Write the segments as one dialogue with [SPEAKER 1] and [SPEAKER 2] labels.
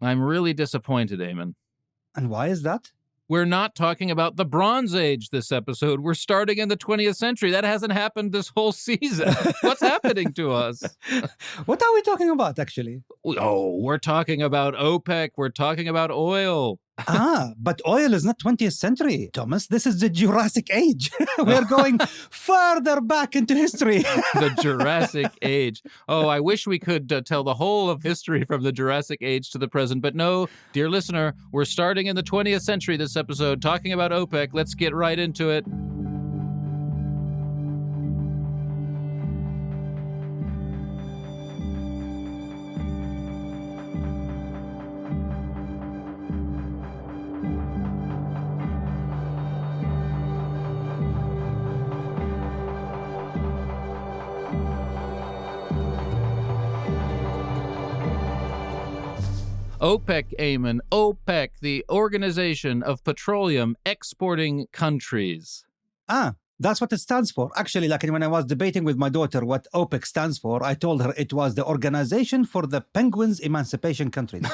[SPEAKER 1] I'm really disappointed, Aimen.
[SPEAKER 2] And why is that?
[SPEAKER 1] We're not talking about the Bronze Age this episode. We're starting in the 20th century. That hasn't happened this whole season. What's happening to us?
[SPEAKER 2] What are we talking about, actually?
[SPEAKER 1] Oh, we're talking about OPEC. We're talking about oil.
[SPEAKER 2] But oil is not 20th century, Thomas. This is the Jurassic Age. We're going further back into history.
[SPEAKER 1] The Jurassic Age. Oh, I wish we could tell the whole of history from the Jurassic Age to the present. But no, dear listener, we're starting in the 20th century this episode, talking about OPEC. Let's get right into it. OPEC, Aimen, OPEC, the Organization of Petroleum Exporting Countries.
[SPEAKER 2] That's what it stands for. Actually, like when I was debating with my daughter what OPEC stands for, I told her it was the Organization for the Penguins Emancipation Countries.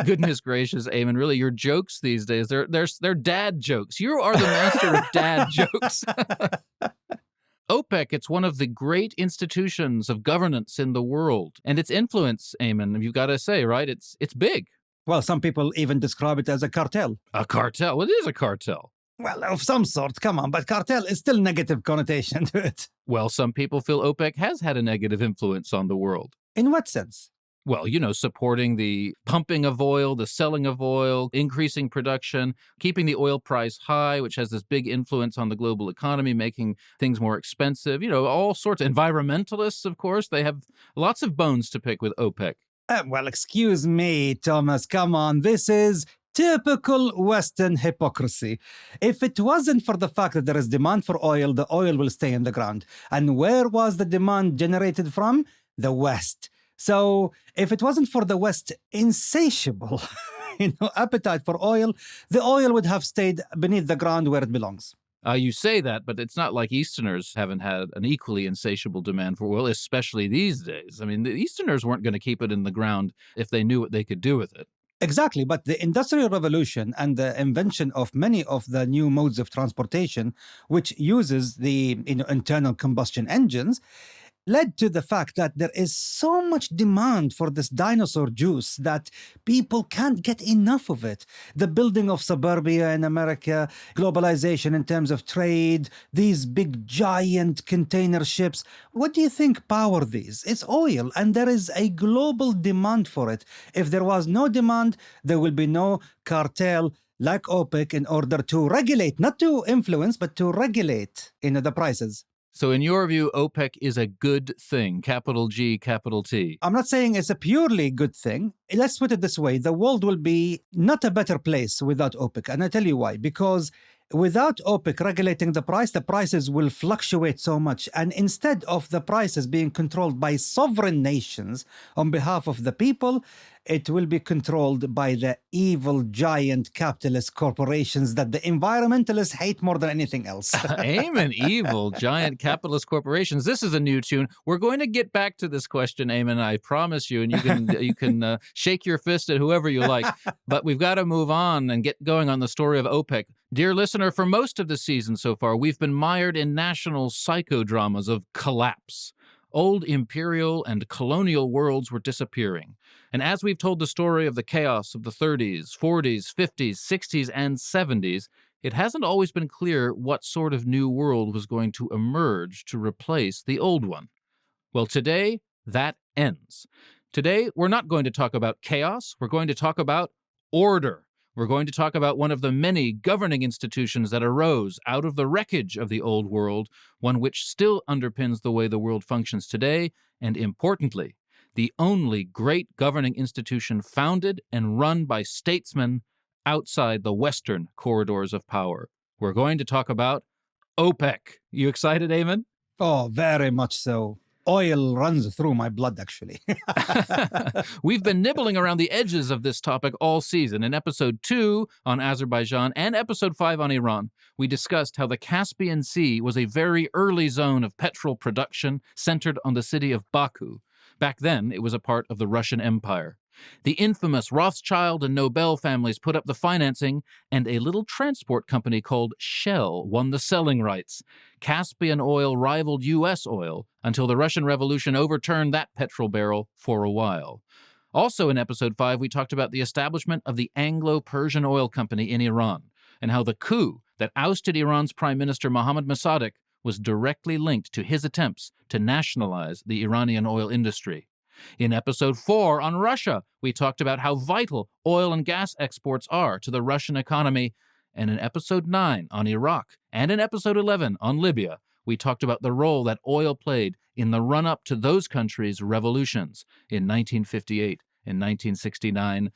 [SPEAKER 1] Goodness gracious, Aimen, really, your jokes these days, they're dad jokes. You are the master of dad jokes. OPEC, it's one of the great institutions of governance in the world. And its influence, Aimen, you've got to say, right? It's big.
[SPEAKER 2] Well, some people even describe it as a cartel.
[SPEAKER 1] A cartel? Well, it is a cartel.
[SPEAKER 2] Well, of some sort, come on, but cartel is still negative connotation to it.
[SPEAKER 1] Well, some people feel OPEC has had a negative influence on the world.
[SPEAKER 2] In what sense?
[SPEAKER 1] Well, supporting the pumping of oil, the selling of oil, increasing production, keeping the oil price high, which has this big influence on the global economy, making things more expensive. All sorts of environmentalists, of course, they have lots of bones to pick with OPEC.
[SPEAKER 2] Well, excuse me, Thomas, come on. This is typical Western hypocrisy. If it wasn't for the fact that there is demand for oil, the oil will stay in the ground. And where was the demand generated from? The West. So if it wasn't for the West's insatiable appetite for oil, the oil would have stayed beneath the ground where it belongs.
[SPEAKER 1] You say that, but it's not like Easterners haven't had an equally insatiable demand for oil, especially these days. I mean, the Easterners weren't going to keep it in the ground if they knew what they could do with it.
[SPEAKER 2] Exactly, but the Industrial Revolution and the invention of many of the new modes of transportation, which uses the internal combustion engines, led to the fact that there is so much demand for this dinosaur juice that people can't get enough of it. The building of suburbia in America, globalization in terms of trade, these big giant container ships. What do you think power these? It's oil, and there is a global demand for it. If there was no demand, there will be no cartel like OPEC in order to regulate, not to influence, but to regulate the prices.
[SPEAKER 1] So in your view, OPEC is a good thing, capital G, capital T.
[SPEAKER 2] I'm not saying it's a purely good thing. Let's put it this way. The world will be not a better place without OPEC. And I tell you why. Because without OPEC regulating the prices will fluctuate so much. And instead of the prices being controlled by sovereign nations on behalf of the people, it will be controlled by the evil giant capitalist corporations that the environmentalists hate more than anything else.
[SPEAKER 1] Aimen, evil giant capitalist corporations. This is a new tune. We're going to get back to this question, Aimen, I promise you, and you can shake your fist at whoever you like. But we've got to move on and get going on the story of OPEC. Dear listener, for most of the season so far, we've been mired in national psychodramas of collapse. Old imperial and colonial worlds were disappearing. And as we've told the story of the chaos of the 30s, 40s, 50s, 60s, and 70s, it hasn't always been clear what sort of new world was going to emerge to replace the old one. Well, today, that ends. Today, we're not going to talk about chaos. We're going to talk about order. We're going to talk about one of the many governing institutions that arose out of the wreckage of the old world, one which still underpins the way the world functions today, and importantly, the only great governing institution founded and run by statesmen outside the Western corridors of power. We're going to talk about OPEC. You excited, Aimen?
[SPEAKER 2] Oh, very much so. Oil runs through my blood, actually.
[SPEAKER 1] We've been nibbling around the edges of this topic all season. In episode 2 on Azerbaijan and episode 5 on Iran, we discussed how the Caspian Sea was a very early zone of petrol production centered on the city of Baku. Back then, it was a part of the Russian Empire. The infamous Rothschild and Nobel families put up the financing, and a little transport company called Shell won the selling rights. Caspian oil rivaled U.S. oil until the Russian Revolution overturned that petrol barrel for a while. Also in episode 5, we talked about the establishment of the Anglo-Persian Oil Company in Iran, and how the coup that ousted Iran's Prime Minister Mohammad Mossadegh was directly linked to his attempts to nationalize the Iranian oil industry. In episode 4 on Russia, we talked about how vital oil and gas exports are to the Russian economy. And in episode 9 on Iraq and in episode 11 on Libya, we talked about the role that oil played in the run-up to those countries' revolutions in 1958 and 1969.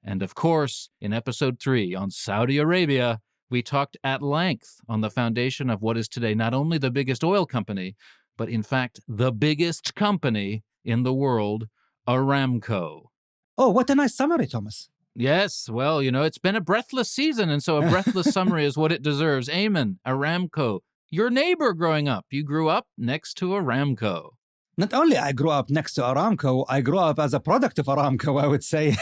[SPEAKER 1] And of course, in episode 3 on Saudi Arabia, we talked at length on the foundation of what is today not only the biggest oil company, but in fact the biggest company in the world, Aramco.
[SPEAKER 2] Oh, what a nice summary, Thomas.
[SPEAKER 1] Yes, well, it's been a breathless season, and so a breathless summary is what it deserves. Aimen, Aramco, your neighbor growing up. You grew up next to Aramco.
[SPEAKER 2] Not only I grew up next to Aramco, I grew up as a product of Aramco, I would say.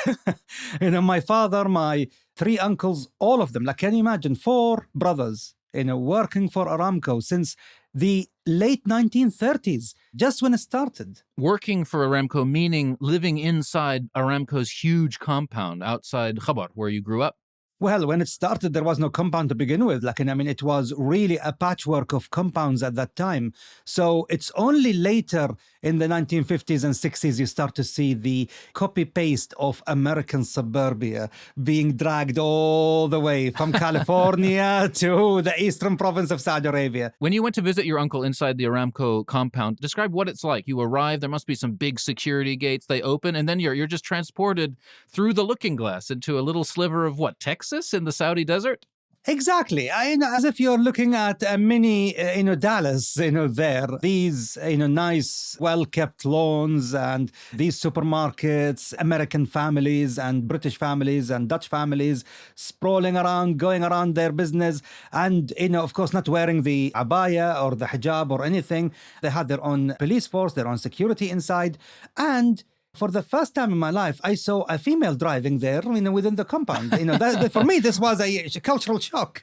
[SPEAKER 2] My father, my 3 uncles, all of them, can you imagine, 4 brothers, working for Aramco since the late 1930s, just when it started.
[SPEAKER 1] Working for Aramco, meaning living inside Aramco's huge compound outside Khabar, where you grew up.
[SPEAKER 2] Well, when it started, there was no compound to begin with. It was really a patchwork of compounds at that time. So it's only later in the 1950s and 60s you start to see the copy-paste of American suburbia being dragged all the way from California to the eastern province of Saudi Arabia.
[SPEAKER 1] When you went to visit your uncle inside the Aramco compound, describe what it's like. You arrive, there must be some big security gates, they open, and then you're just transported through the looking glass into a little sliver of what, Texas in the Saudi desert?
[SPEAKER 2] Exactly. As if you're looking at a mini, Dallas, there. These, nice, well-kept lawns and these supermarkets, American families and British families and Dutch families sprawling around, going around their business. And, of course, not wearing the abaya or the hijab or anything. They had their own police force, their own security inside. And for the first time in my life, I saw a female driving there, within the compound. For me, this was a cultural shock.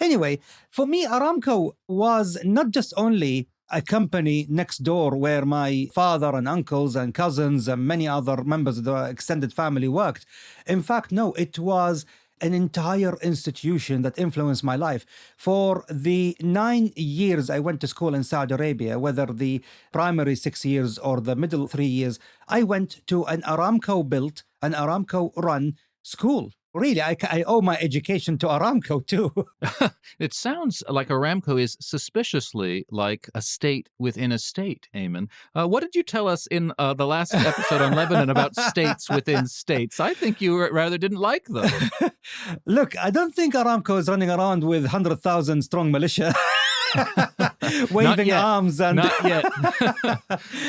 [SPEAKER 2] Anyway, for me, Aramco was not just only a company next door where my father and uncles and cousins and many other members of the extended family worked. In fact, no, it was an entire institution that influenced my life. For the 9 years I went to school in Saudi Arabia, whether the primary 6 years or the middle 3 years, I went to an Aramco-built, an Aramco-run school. Really, I owe my education to Aramco too.
[SPEAKER 1] It sounds like Aramco is suspiciously like a state within a state, Aimen. What did you tell us in the last episode on Lebanon about states within states? I think you rather didn't like them.
[SPEAKER 2] Look, I don't think Aramco is running around with 100,000 strong militia. Waving arms and
[SPEAKER 1] not yet.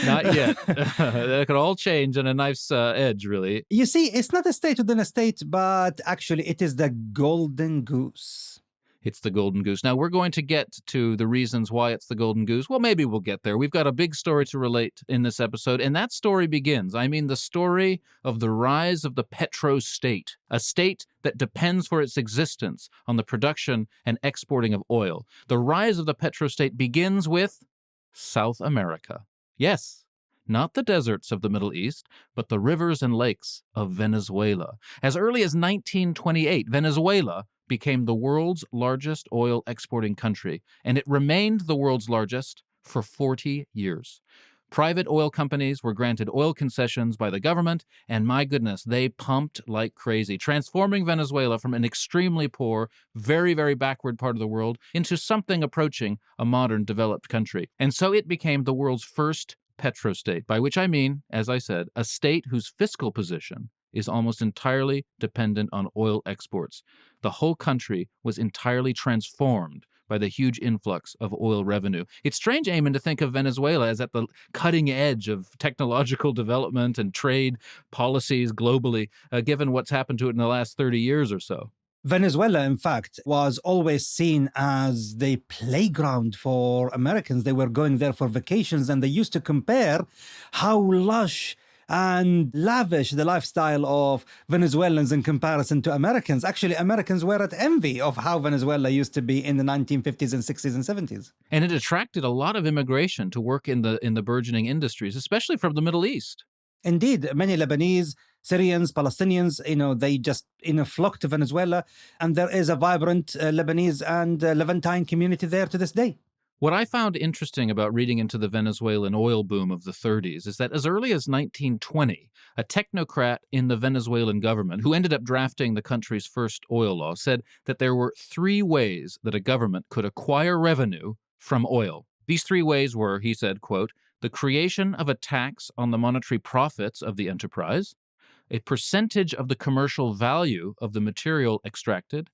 [SPEAKER 1] Not yet. That could all change on a knife's edge, really.
[SPEAKER 2] You see, it's not a state within a state, but actually it is the golden goose.
[SPEAKER 1] It's the golden goose. Now, we're going to get to the reasons why it's the golden goose. Well, maybe we'll get there. We've got a big story to relate in this episode, and that story begins. The story of the rise of the petrostate, a state that depends for its existence on the production and exporting of oil. The rise of the petrostate begins with South America. Yes, not the deserts of the Middle East, but the rivers and lakes of Venezuela. As early as 1928, Venezuela became the world's largest oil exporting country, and it remained the world's largest for 40 years. Private oil companies were granted oil concessions by the government, and my goodness, they pumped like crazy, transforming Venezuela from an extremely poor, very, very backward part of the world into something approaching a modern developed country. And so it became the world's first petrostate, by which I mean, as I said, a state whose fiscal position is almost entirely dependent on oil exports. The whole country was entirely transformed by the huge influx of oil revenue. It's strange, Aimen, to think of Venezuela as at the cutting edge of technological development and trade policies globally, given what's happened to it in the last 30 years or so.
[SPEAKER 2] Venezuela, in fact, was always seen as the playground for Americans. They were going there for vacations, and they used to compare how lush and lavish the lifestyle of Venezuelans in comparison to Americans. Actually, Americans were at envy of how Venezuela used to be in the 1950s and 60s and 70s.
[SPEAKER 1] And it attracted a lot of immigration to work in the burgeoning industries, especially from the Middle East.
[SPEAKER 2] Indeed, many Lebanese, Syrians, Palestinians, they just, flock to Venezuela. And there is a vibrant Lebanese and Levantine community there to this day.
[SPEAKER 1] What I found interesting about reading into the Venezuelan oil boom of the 30s is that as early as 1920, a technocrat in the Venezuelan government, who ended up drafting the country's first oil law, said that there were 3 ways that a government could acquire revenue from oil. These 3 ways were, he said, quote, the creation of a tax on the monetary profits of the enterprise, a percentage of the commercial value of the material extracted,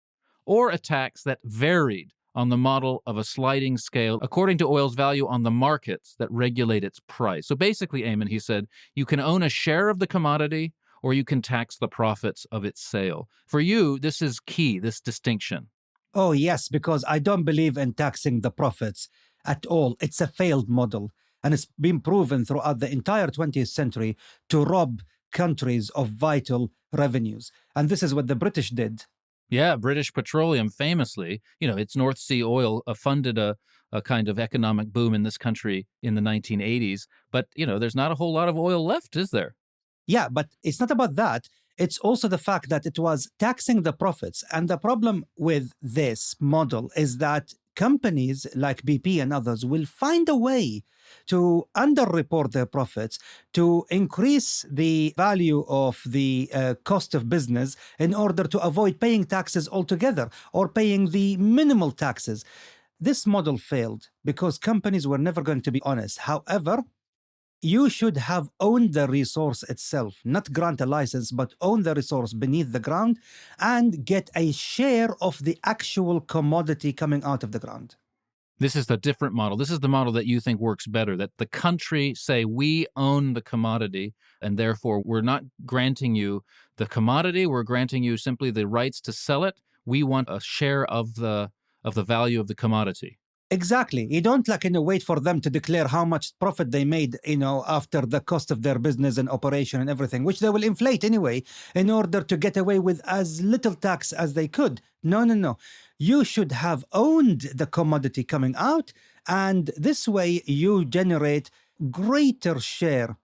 [SPEAKER 1] or a tax that varied on the model of a sliding scale according to oil's value on the markets that regulate its price. So basically, Aimen, he said, you can own a share of the commodity or you can tax the profits of its sale. For you, this is key, this distinction.
[SPEAKER 2] Oh, yes, because I don't believe in taxing the profits at all. It's a failed model. And it's been proven throughout the entire 20th century to rob countries of vital revenues. And this is what the British did.
[SPEAKER 1] Yeah, British Petroleum famously, its North Sea oil funded a kind of economic boom in this country in the 1980s. But, there's not a whole lot of oil left, is there?
[SPEAKER 2] Yeah, but it's not about that. It's also the fact that it was taxing the profits. And the problem with this model is that companies like BP and others will find a way to underreport their profits, to increase the value of the cost of business in order to avoid paying taxes altogether or paying the minimal taxes. This model failed because companies were never going to be honest. However, you should have owned the resource itself, not grant a license, but own the resource beneath the ground and get a share of the actual commodity coming out of the ground.
[SPEAKER 1] This is the different model. This is the model that you think works better, that the country say we own the commodity and therefore we're not granting you the commodity, we're granting you simply the rights to sell it. We want a share of the value of the commodity.
[SPEAKER 2] Exactly. You don't wait for them to declare how much profit they made, after the cost of their business and operation and everything, which they will inflate anyway in order to get away with as little tax as they could. No. You should have owned the commodity coming out, and this way you generate greater share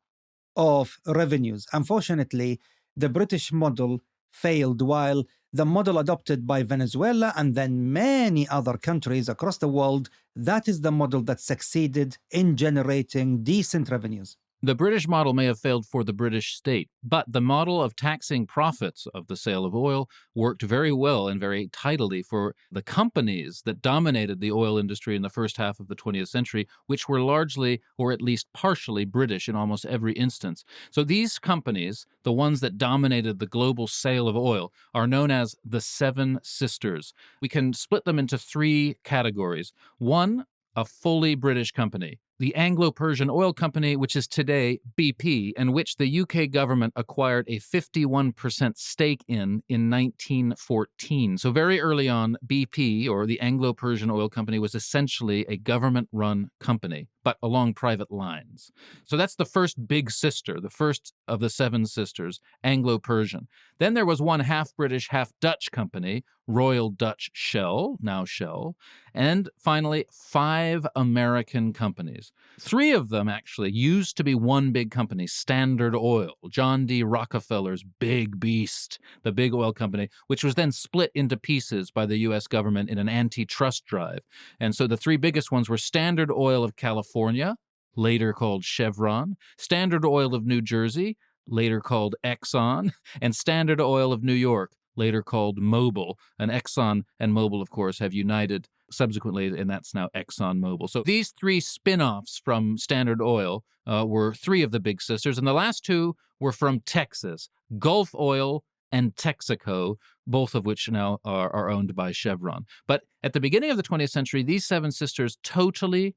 [SPEAKER 2] of revenues. Unfortunately, the British model failed, while the model adopted by Venezuela and then many other countries across the world, that is the model that succeeded in generating decent revenues.
[SPEAKER 1] The British model may have failed for the British state, but the model of taxing profits of the sale of oil worked very well and very tidily for the companies that dominated the oil industry in the first half of the 20th century, which were largely, or at least partially, British in almost every instance. So these companies, the ones that dominated the global sale of oil, are known as the Seven Sisters. We can split them into 3 categories. One, a fully British company. The Anglo-Persian Oil Company, which is today BP, and which the UK government acquired a 51% stake in 1914. So very early on, BP, or the Anglo-Persian Oil Company, was essentially a government-run company, but along private lines. So that's the first big sister, the first of the 7 sisters, Anglo-Persian. Then there was one half-British, half-Dutch company, Royal Dutch Shell, now Shell, and finally 5 American companies. 3 of them actually used to be one big company, Standard Oil, John D. Rockefeller's big beast, the big oil company, which was then split into pieces by the U.S. government in an antitrust drive. And so the 3 biggest ones were Standard Oil of California, later called Chevron, Standard Oil of New Jersey, later called Exxon, and Standard Oil of New York, later called Mobil. And Exxon and Mobil, of course, have united subsequently, and that's now ExxonMobil. So these 3 spin-offs from Standard Oil were 3 of the big sisters, and the last 2 were from Texas, Gulf Oil and Texaco, both of which now are owned by Chevron. But at the beginning of the 20th century, these 7 sisters totally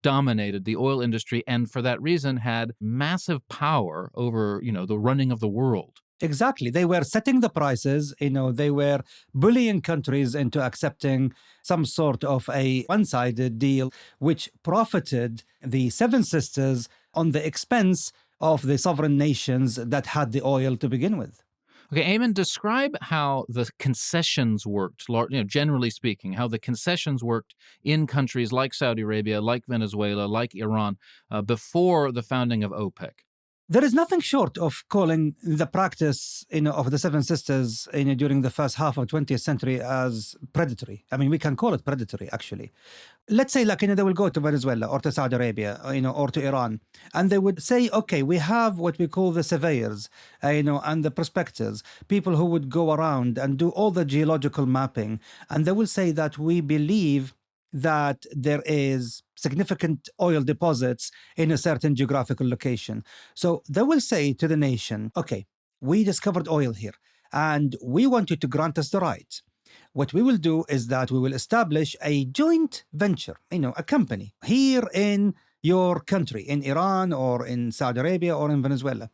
[SPEAKER 1] dominated the oil industry, and for that reason had massive power over, the running of the world.
[SPEAKER 2] Exactly. They were setting the prices, they were bullying countries into accepting some sort of a one-sided deal, which profited the 7 sisters on the expense of the sovereign nations that had the oil to begin with.
[SPEAKER 1] Okay, Aimen, describe how the concessions worked, generally speaking, how the concessions worked in countries like Saudi Arabia, like Venezuela, like Iran, before the founding of OPEC.
[SPEAKER 2] There is nothing short of calling the practice, of the Seven Sisters, during the first half of 20th century as predatory. I mean, we can call it predatory, actually. Let's say, they will go to Venezuela or to Saudi Arabia, or to Iran, and they would say, okay, we have what we call the surveyors, and the prospectors, people who would go around and do all the geological mapping, and they will say that we believe that there is significant oil deposits in a certain geographical location. So they will say to the nation, okay, we discovered oil here and we want you to grant us the right. What we will do is that we will establish a joint venture, a company here in your country, in Iran or in Saudi Arabia or in Venezuela.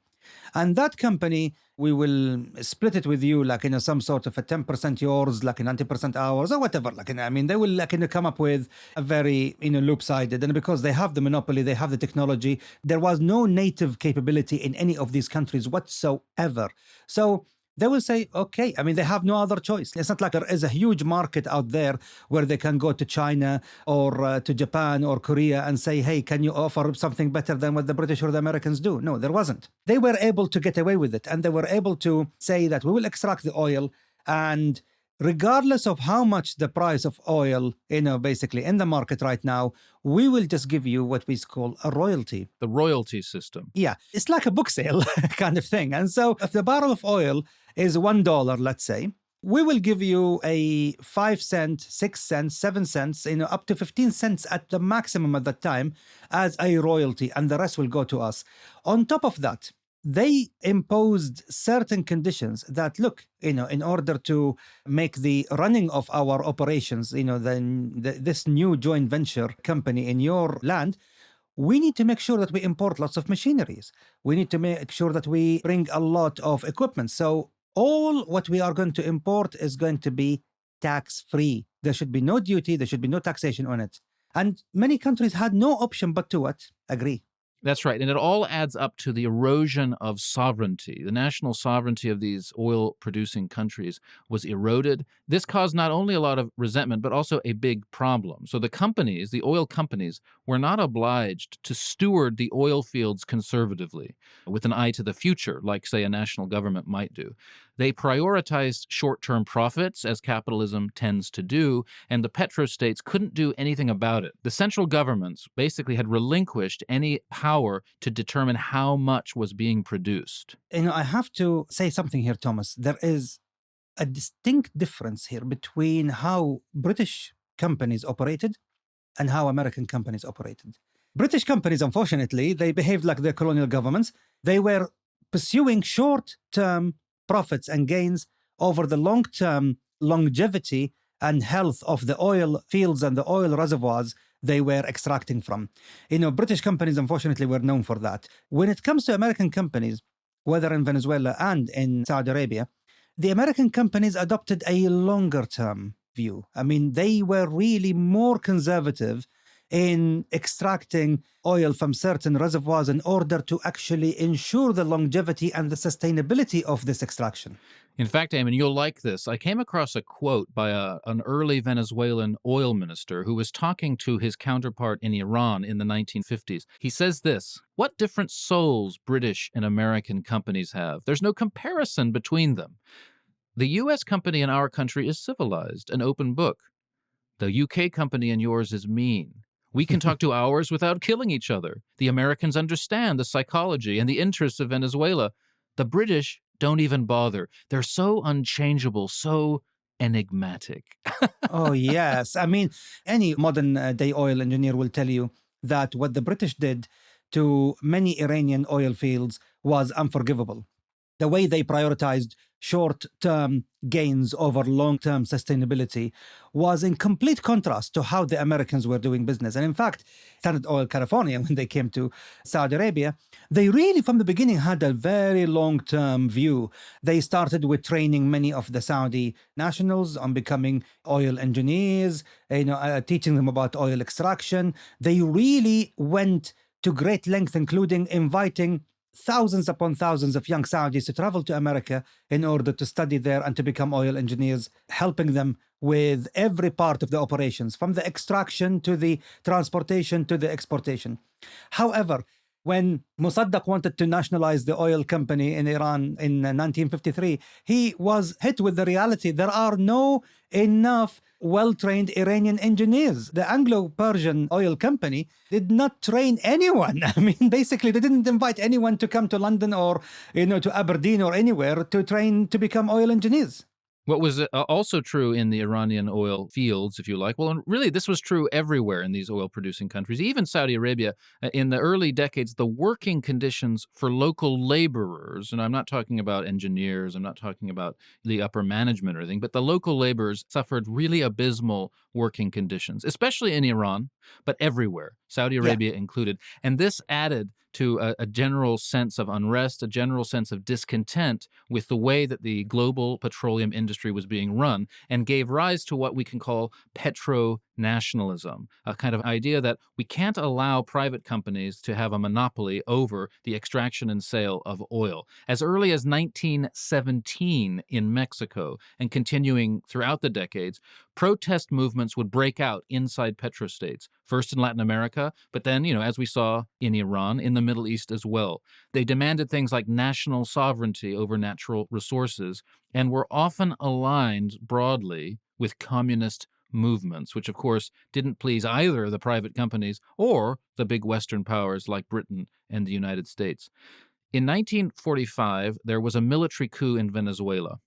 [SPEAKER 2] And that company, we will split it with you, some sort of a 10% yours, 90% ours, or whatever. They will, come up with a very, loop-sided. And because they have the monopoly, they have the technology, there was no native capability in any of these countries whatsoever. So they will say, okay, they have no other choice. It's not like there is a huge market out there where they can go to China or to Japan or Korea and say, hey, can you offer something better than what the British or the Americans do? No, there wasn't. They were able to get away with it. And they were able to say that we will extract the oil, and regardless of how much the price of oil, basically in the market right now, we will just give you what we call a royalty.
[SPEAKER 1] The royalty system.
[SPEAKER 2] Yeah, it's like a book sale kind of thing. And so if the barrel of oil is $1, let's say, we will give you a 5 cents, 6 cents, 7 cents, up to 15 cents at the maximum at that time as a royalty, and the rest will go to us. On top of that, they imposed certain conditions that, look, in order to make the running of our operations, this new joint venture company in your land, we need to make sure that we import lots of machineries. We need to make sure that we bring a lot of equipment. So all what we are going to import is going to be tax-free. There should be no duty. There should be no taxation on it. And many countries had no option but to what? Agree.
[SPEAKER 1] That's right. And it all adds up to the erosion of sovereignty. The national sovereignty of these oil-producing countries was eroded. This caused not only a lot of resentment, but also a big problem. So the companies, the oil companies, were not obliged to steward the oil fields conservatively, with an eye to the future, like, say, a national government might do. They prioritized short-term profits, as capitalism tends to do, and the petrostates couldn't do anything about it. The central governments basically had relinquished any power to determine how much was being produced.
[SPEAKER 2] I have to say something here, Thomas. There is a distinct difference here between how British companies operated and how American companies operated. British companies, unfortunately, they behaved like their colonial governments. They were pursuing short-term profits and gains over the long-term longevity and health of the oil fields and the oil reservoirs they were extracting from. British companies, unfortunately, were known for that. When it comes to American companies, whether in Venezuela and in Saudi Arabia, the American companies adopted a longer-term view. They were really more conservative in extracting oil from certain reservoirs in order to actually ensure the longevity and the sustainability of this extraction.
[SPEAKER 1] In fact, Aimen, you'll like this. I came across a quote by an early Venezuelan oil minister who was talking to his counterpart in Iran in the 1950s. He says this: "What different souls British and American companies have. There's no comparison between them. The U.S. company in our country is civilized, an open book. The UK company in yours is mean. We can talk 2 hours without killing each other. The Americans understand the psychology and the interests of Venezuela. The British don't even bother. They're so unchangeable, so enigmatic."
[SPEAKER 2] Oh, yes. Any modern day oil engineer will tell you that what the British did to many Iranian oil fields was unforgivable. The way they prioritized short-term gains over long-term sustainability was in complete contrast to how the Americans were doing business. And in fact, Standard Oil California, when they came to Saudi Arabia, they really from the beginning had a very long-term view. They started with training many of the Saudi nationals on becoming oil engineers, teaching them about oil extraction. They really went to great length, including inviting thousands upon thousands of young Saudis to travel to America in order to study there and to become oil engineers, helping them with every part of the operations, from the extraction to the transportation to the exportation. However, when Mossadegh wanted to nationalize the oil company in Iran in 1953, he was hit with the reality there are no enough well-trained Iranian engineers. The Anglo-Persian oil company did not train anyone. I mean, basically, they didn't invite anyone to come to London or, to Aberdeen or anywhere to train to become oil engineers.
[SPEAKER 1] What was also true in the Iranian oil fields, if you like, well, and really this was true everywhere in these oil-producing countries, even Saudi Arabia. In the early decades, the working conditions for local laborers, and I'm not talking about engineers, I'm not talking about the upper management or anything, but the local laborers suffered really abysmal working conditions, especially in Iran, but everywhere, Saudi Arabia included. And this added to a general sense of unrest, a general sense of discontent with the way that the global petroleum industry was being run, and gave rise to what we can call petro-nationalism, a kind of idea that we can't allow private companies to have a monopoly over the extraction and sale of oil. As early as 1917 in Mexico and continuing throughout the decades, protest movements would break out inside petrostates, first in Latin America, but then, as we saw in Iran, in the Middle East as well. They demanded things like national sovereignty over natural resources and were often aligned broadly with communist movements, which of course didn't please either the private companies or the big Western powers like Britain and the United States. In 1945, there was a military coup in Venezuela.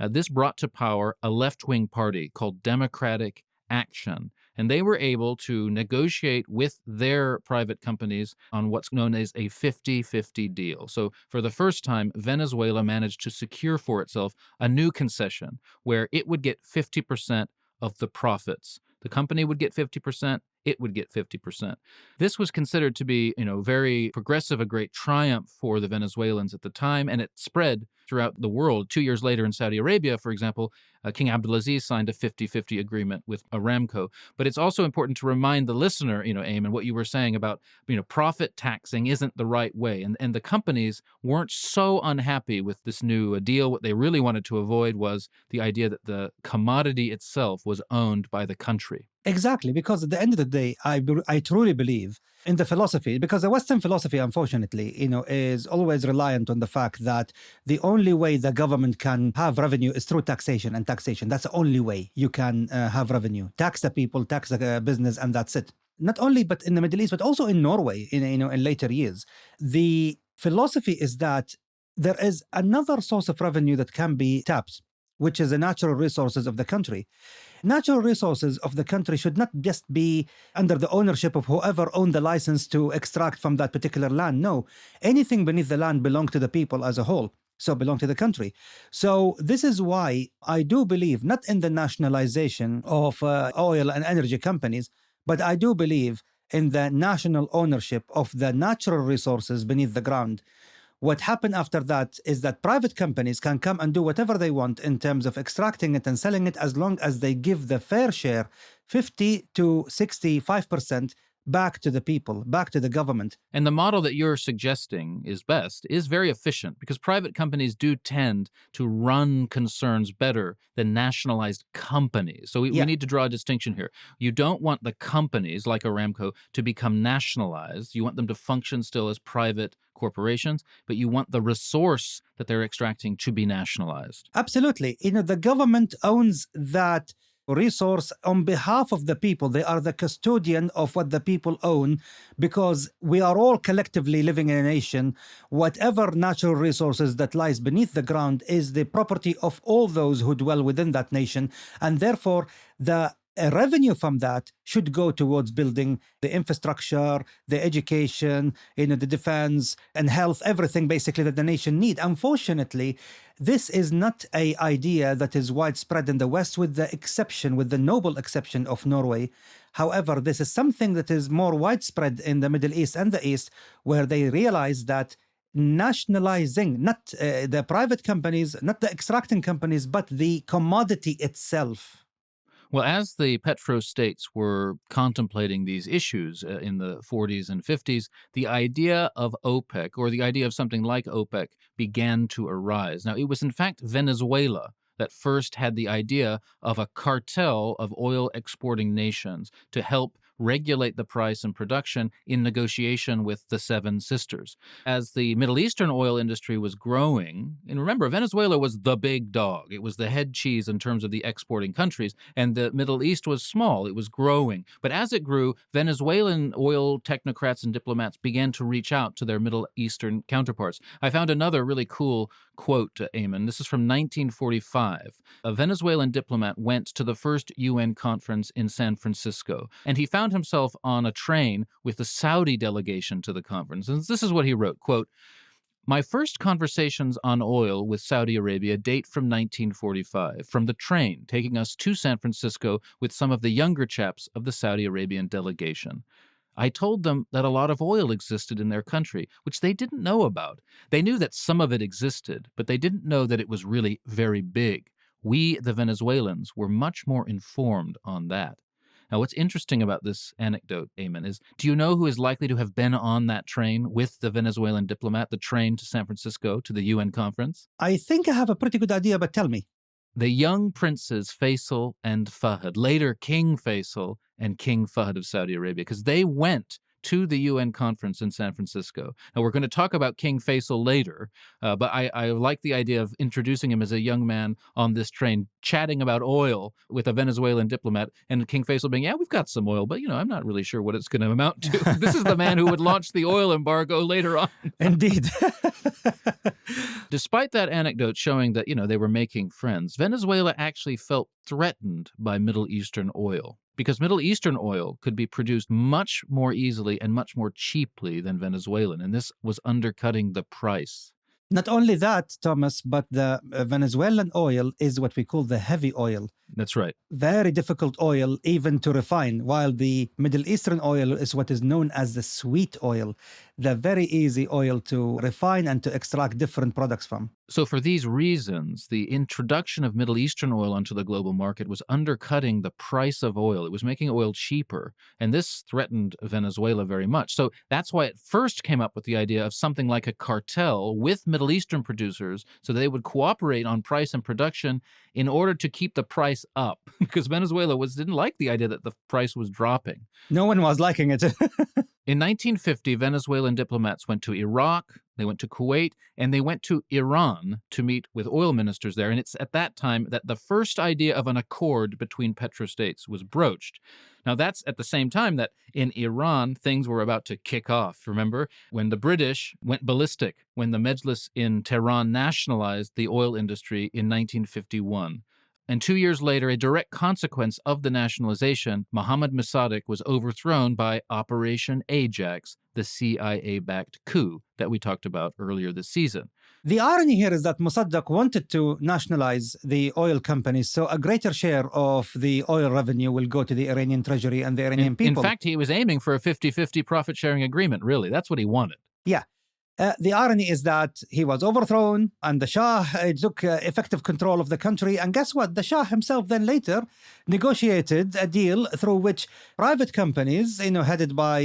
[SPEAKER 1] This brought to power a left-wing party called Democratic Action, and they were able to negotiate with their private companies on what's known as a 50-50 deal. So for the first time, Venezuela managed to secure for itself a new concession where it would get 50% of the profits. The company would get 50%, it would get 50%. This was considered to be, very progressive, a great triumph for the Venezuelans at the time, and it spread throughout the world. 2 years later in Saudi Arabia, for example, King Abdulaziz signed a 50-50 agreement with Aramco. But it's also important to remind the listener, Aimen, what you were saying about, profit taxing isn't the right way. And the companies weren't so unhappy with this new deal. What they really wanted to avoid was the idea that the commodity itself was owned by the country.
[SPEAKER 2] Exactly, because at the end of the day, I truly believe in the philosophy, because the Western philosophy, unfortunately, is always reliant on the fact that the only way the government can have revenue is through taxation and taxation. That's the only way you can have revenue. Tax the people, tax the business, and that's it. Not only but in the Middle East, but also in Norway in later years. The philosophy is that there is another source of revenue that can be tapped, which is the natural resources of the country. Natural resources of the country should not just be under the ownership of whoever owned the license to extract from that particular land. No, anything beneath the land belongs to the people as a whole, so belong to the country. So this is why I do believe not in the nationalization of oil and energy companies, but I do believe in the national ownership of the natural resources beneath the ground. What happened after that is that private companies can come and do whatever they want in terms of extracting it and selling it, as long as they give the fair share, 50 to 65%, back to the people, back to the government.
[SPEAKER 1] And the model that you're suggesting is best is very efficient because private companies do tend to run concerns better than nationalized companies. So we need to draw a distinction here. You don't want the companies like Aramco to become nationalized. You want them to function still as private corporations, but you want the resource that they're extracting to be nationalized.
[SPEAKER 2] Absolutely. The government owns that resource on behalf of the people. They are the custodian of what the people own, because we are all collectively living in a nation. Whatever natural resources that lies beneath the ground is the property of all those who dwell within that nation, and therefore the revenue from that should go towards building the infrastructure, the education, the defense and health, everything basically that the nation need. Unfortunately, this is not an idea that is widespread in the West, with the noble exception of Norway. However, this is something that is more widespread in the Middle East and the East, where they realize that nationalizing not the private companies, not the extracting companies, but the commodity itself.
[SPEAKER 1] Well, as the petrostates were contemplating these issues in the 40s and 50s, the idea of OPEC, or the idea of something like OPEC, began to arise. Now, it was in fact Venezuela that first had the idea of a cartel of oil exporting nations to help regulate the price and production in negotiation with the Seven Sisters. As the Middle Eastern oil industry was growing, and remember, Venezuela was the big dog. It was the head cheese in terms of the exporting countries, and the Middle East was small. It was growing. But as it grew, Venezuelan oil technocrats and diplomats began to reach out to their Middle Eastern counterparts. I found another really cool quote, Aimen. This is from 1945. A Venezuelan diplomat went to the first UN conference in San Francisco, and he found himself on a train with the Saudi delegation to the conference. And this is what he wrote, quote, "My first conversations on oil with Saudi Arabia date from 1945, from the train taking us to San Francisco with some of the younger chaps of the Saudi Arabian delegation. I told them that a lot of oil existed in their country, which they didn't know about. They knew that some of it existed, but they didn't know that it was really very big. We, the Venezuelans, were much more informed on that." Now, what's interesting about this anecdote, Aimen, is do you know who is likely to have been on that train with the Venezuelan diplomat, the train to San Francisco to the UN conference?
[SPEAKER 2] I think I have a pretty good idea, but tell me.
[SPEAKER 1] The young princes Faisal and Fahd, later King Faisal and King Fahd of Saudi Arabia, because they went to the UN conference in San Francisco. Now, we're going to talk about King Faisal later, but I like the idea of introducing him as a young man on this train, chatting about oil with a Venezuelan diplomat, and King Faisal being, yeah, we've got some oil, but, I'm not really sure what it's going to amount to. This is the man who would launch the oil embargo later on.
[SPEAKER 2] Indeed.
[SPEAKER 1] Despite that anecdote showing that, they were making friends, Venezuela actually felt threatened by Middle Eastern oil, because Middle Eastern oil could be produced much more easily and much more cheaply than Venezuelan, and this was undercutting the price.
[SPEAKER 2] Not only that, Thomas, but the Venezuelan oil is what we call the heavy oil.
[SPEAKER 1] That's right.
[SPEAKER 2] Very difficult oil even to refine, while the Middle Eastern oil is what is known as the sweet oil, the very easy oil to refine and to extract different products from.
[SPEAKER 1] So for these reasons, the introduction of Middle Eastern oil onto the global market was undercutting the price of oil. It was making oil cheaper, and this threatened Venezuela very much. So that's why it first came up with the idea of something like a cartel with Middle Eastern producers so they would cooperate on price and production in order to keep the price up, because Venezuela didn't like the idea that the price was dropping.
[SPEAKER 2] No one was liking it.
[SPEAKER 1] In 1950, Venezuelan diplomats went to Iraq, they went to Kuwait, and they went to Iran to meet with oil ministers there. And it's at that time that the first idea of an accord between petrostates was broached. Now, that's at the same time that in Iran, things were about to kick off. Remember, when the British went ballistic, when the Mejlis in Tehran nationalized the oil industry in 1951. And 2 years later, a direct consequence of the nationalization, Mohammad Mossadegh was overthrown by Operation Ajax, the CIA-backed coup that we talked about earlier this season.
[SPEAKER 2] The irony here is that Mossadegh wanted to nationalize the oil companies, so a greater share of the oil revenue will go to the Iranian treasury and the Iranian people.
[SPEAKER 1] In fact, he was aiming for a 50-50 profit-sharing agreement, really. That's what he wanted.
[SPEAKER 2] Yeah. The irony is that he was overthrown and the Shah took effective control of the country. And guess what? The Shah himself then later negotiated a deal through which private companies, headed by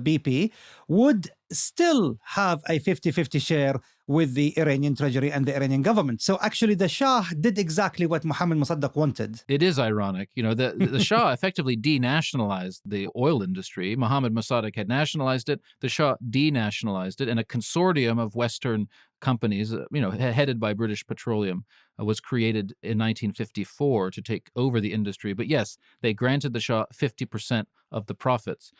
[SPEAKER 2] BP, would still have a 50-50 share with the Iranian treasury and the Iranian government. So actually the Shah did exactly what Mohammad Mossadegh wanted.
[SPEAKER 1] It is ironic. The Shah effectively denationalized the oil industry. Mohammad Mossadegh had nationalized it. The Shah denationalized it. And a consortium of Western companies, headed by British Petroleum, was created in 1954 to take over the industry. But yes, they granted the Shah 50% of the profits.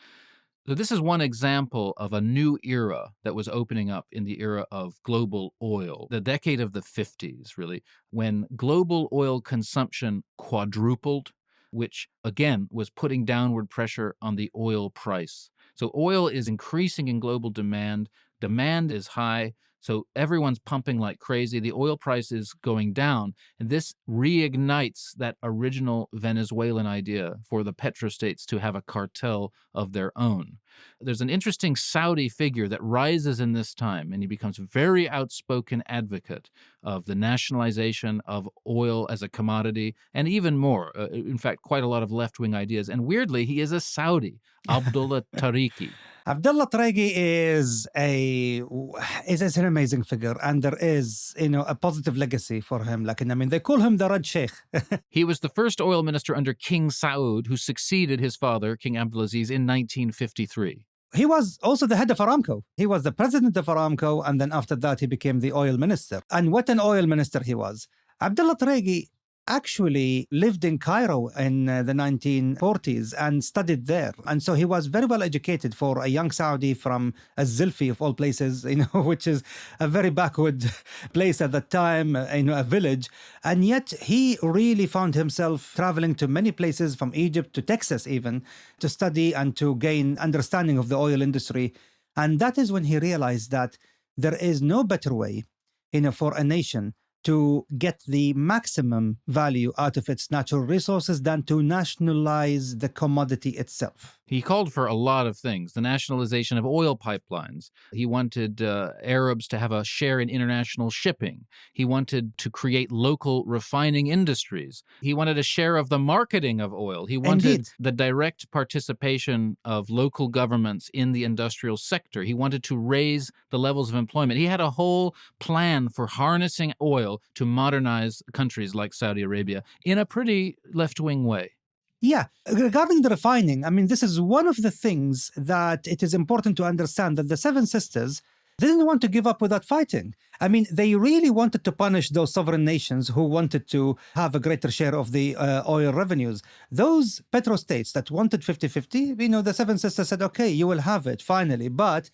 [SPEAKER 1] So this is one example of a new era that was opening up in the era of global oil, the decade of the 50s, really, when global oil consumption quadrupled, which, again, was putting downward pressure on the oil price. So oil is increasing in global demand. Demand is high. So everyone's pumping like crazy. The oil price is going down. And this reignites that original Venezuelan idea for the petrostates to have a cartel of their own. There's an interesting Saudi figure that rises in this time, and he becomes a very outspoken advocate of the nationalization of oil as a commodity, and even more. In fact, quite a lot of left-wing ideas. And weirdly, he is a Saudi, Abdullah Tariqi.
[SPEAKER 2] Abdullah Tariqi is an amazing figure, and there is a positive legacy for him. Like, I mean, they call him the Red Sheikh.
[SPEAKER 1] He was the first oil minister under King Saud, who succeeded his father, King Abdulaziz, in 1953.
[SPEAKER 2] He was also the head of Aramco. He was the president of Aramco, and then after that, he became the oil minister. And what an oil minister he was. Abdullah Tariqi actually lived in Cairo in the 1940s and studied there. And so he was very well educated for a young Saudi from Az-Zilfi, of all places, which is a very backward place at that time, a village. And yet he really found himself traveling to many places, from Egypt to Texas even, to study and to gain understanding of the oil industry. And that is when he realized that there is no better way, for a nation to get the maximum value out of its natural resources than to nationalize the commodity itself.
[SPEAKER 1] He called for a lot of things. The nationalization of oil pipelines. He wanted Arabs to have a share in international shipping. He wanted to create local refining industries. He wanted a share of the marketing of oil. He wanted the direct participation of local governments in the industrial sector. He wanted to raise the levels of employment. He had a whole plan for harnessing oil to modernize countries like Saudi Arabia in a pretty left-wing way.
[SPEAKER 2] Yeah, regarding the refining, I mean, this is one of the things that it is important to understand, that the Seven Sisters didn't want to give up without fighting. I mean, they really wanted to punish those sovereign nations who wanted to have a greater share of the oil revenues. Those petrostates that wanted 50-50, the Seven Sisters said, okay, you will have it finally. But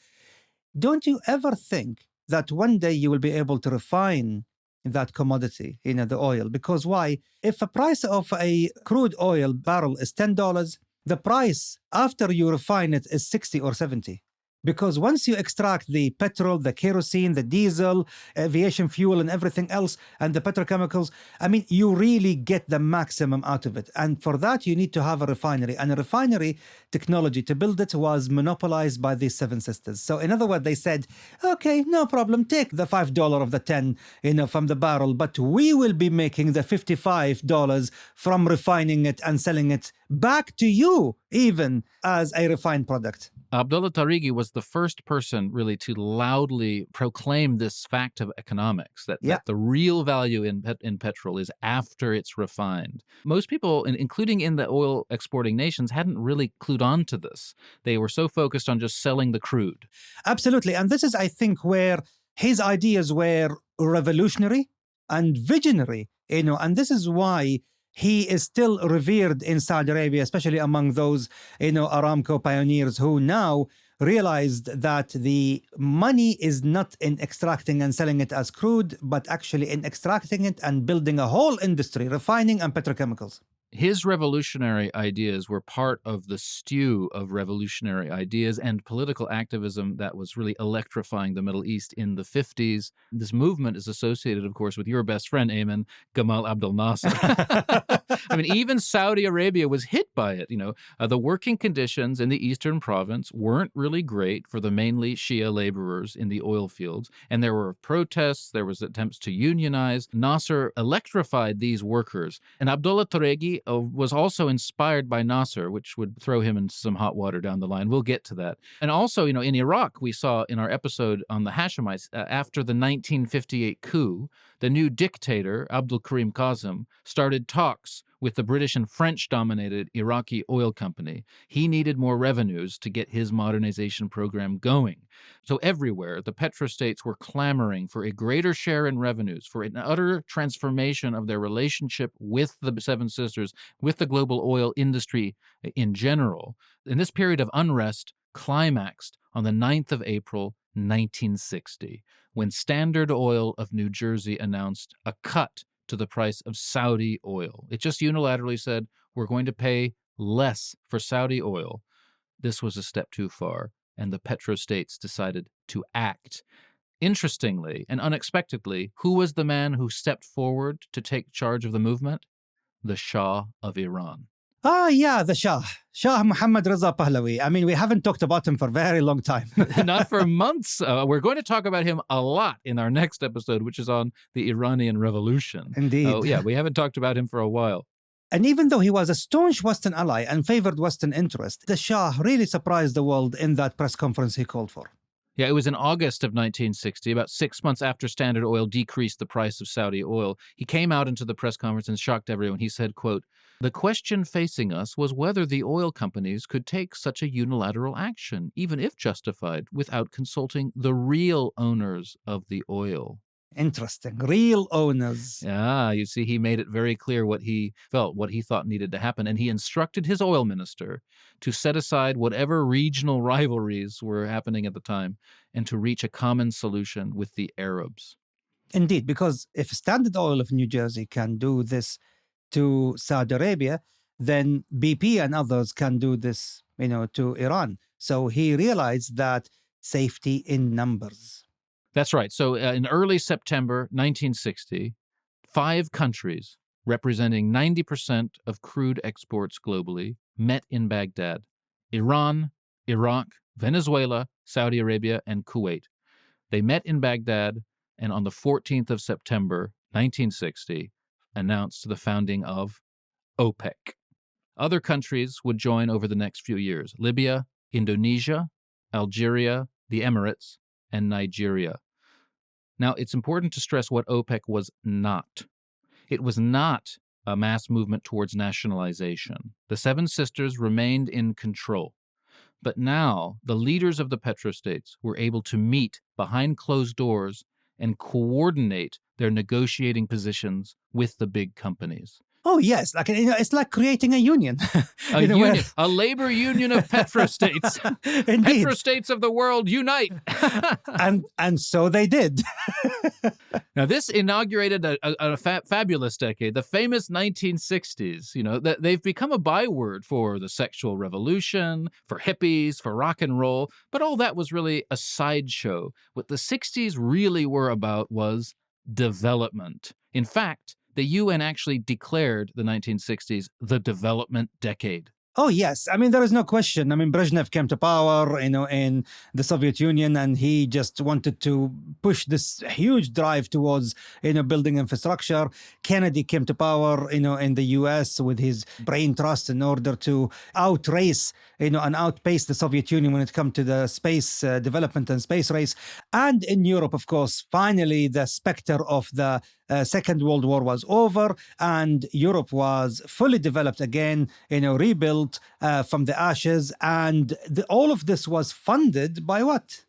[SPEAKER 2] don't you ever think that one day you will be able to refine that commodity, the oil? Because why? If the price of a crude oil barrel is $10, the price after you refine it is 60 or 70. Because once you extract the petrol, the kerosene, the diesel, aviation fuel, and everything else, and the petrochemicals, I mean, you really get the maximum out of it. And for that, you need to have a refinery. And a refinery technology to build it was monopolized by these Seven Sisters. So in other words, they said, okay, no problem, take the $5 of the 10, from the barrel, but we will be making the $55 from refining it and selling it back to you, even as a refined product.
[SPEAKER 1] Abdullah Tariqi was the first person really to loudly proclaim this fact of economics, that the real value in petrol is after it's refined. Most people, including in the oil exporting nations, hadn't really clued on to this. They were so focused on just selling the crude.
[SPEAKER 2] Absolutely. And this is, I think, where his ideas were revolutionary and visionary, and this is why he is still revered in Saudi Arabia, especially among those, Aramco pioneers who now realized that the money is not in extracting and selling it as crude, but actually in extracting it and building a whole industry, refining and petrochemicals.
[SPEAKER 1] His revolutionary ideas were part of the stew of revolutionary ideas and political activism that was really electrifying the Middle East in the 50s. This movement is associated, of course, with your best friend, Aimen, Gamal Abdel Nasser. I mean, even Saudi Arabia was hit by it. The working conditions in the eastern province weren't really great for the mainly Shia laborers in the oil fields. And there were protests, there was attempts to unionize. Nasser electrified these workers. And Abdullah Tariqi was also inspired by Nasser, which would throw him in some hot water down the line. We'll get to that. And also, in Iraq, we saw in our episode on the Hashemites, after the 1958 coup, the new dictator, Abdul Karim Qasem, started talks with the British and French-dominated Iraqi oil company. He needed more revenues to get his modernization program going. So everywhere, the petrostates were clamoring for a greater share in revenues, for an utter transformation of their relationship with the Seven Sisters, with the global oil industry in general. And this period of unrest climaxed on the 9th of April, 1960, when Standard Oil of New Jersey announced a cut to the price of Saudi oil. It just unilaterally said, we're going to pay less for Saudi oil. This was a step too far, and the petrostates decided to act. Interestingly and unexpectedly, who was the man who stepped forward to take charge of the movement? The Shah of Iran.
[SPEAKER 2] Yeah, the Shah. Shah Mohammad Reza Pahlavi. I mean, we haven't talked about him for a very long time.
[SPEAKER 1] Not for months. We're going to talk about him a lot in our next episode, which is on the Iranian Revolution.
[SPEAKER 2] Indeed.
[SPEAKER 1] Oh, yeah, we haven't talked about him for a while.
[SPEAKER 2] And even though he was a staunch Western ally and favored Western interest, the Shah really surprised the world in that press conference he called for.
[SPEAKER 1] Yeah, it was in August of 1960, about 6 months after Standard Oil decreased the price of Saudi oil. He came out into the press conference and shocked everyone. He said, quote, "The question facing us was whether the oil companies could take such a unilateral action, even if justified, without consulting the real owners of the oil."
[SPEAKER 2] Interesting. Real owners.
[SPEAKER 1] Yeah, you see, he made it very clear what he felt, what he thought needed to happen. And he instructed his oil minister to set aside whatever regional rivalries were happening at the time and to reach a common solution with the Arabs.
[SPEAKER 2] Indeed, because if Standard Oil of New Jersey can do this to Saudi Arabia, then BP and others can do this, to Iran. So he realized that safety in numbers.
[SPEAKER 1] That's right. So in early September 1960, 5 countries representing 90% of crude exports globally met in Baghdad: Iran, Iraq, Venezuela, Saudi Arabia, and Kuwait. They met in Baghdad and on the 14th of September 1960 announced the founding of OPEC. Other countries would join over the next few years: Libya, Indonesia, Algeria, the Emirates, and Nigeria. Now, it's important to stress what OPEC was not. It was not a mass movement towards nationalization. The Seven Sisters remained in control. But now, the leaders of the petrostates were able to meet behind closed doors and coordinate their negotiating positions with the big companies.
[SPEAKER 2] Oh, yes. It's like creating a union.
[SPEAKER 1] A labor union of petrostates.
[SPEAKER 2] Indeed.
[SPEAKER 1] Petrostates of the world, unite.
[SPEAKER 2] and so they did.
[SPEAKER 1] Now, this inaugurated a fabulous decade, the famous 1960s. They've become a byword for the sexual revolution, for hippies, for rock and roll. But all that was really a sideshow. What the 60s really were about was development. In fact, the UN actually declared the 1960s the development decade.
[SPEAKER 2] Oh, yes. I mean, there is no question. I mean, Brezhnev came to power, in the Soviet Union, and he just wanted to push this huge drive towards, building infrastructure. Kennedy came to power, in the US with his brain trust in order to outrace, and outpace the Soviet Union when it comes to the space development and space race. And in Europe, of course, finally, the specter of the Second World War was over, and Europe was fully developed again, rebuilt from the ashes, and all of this was funded by what?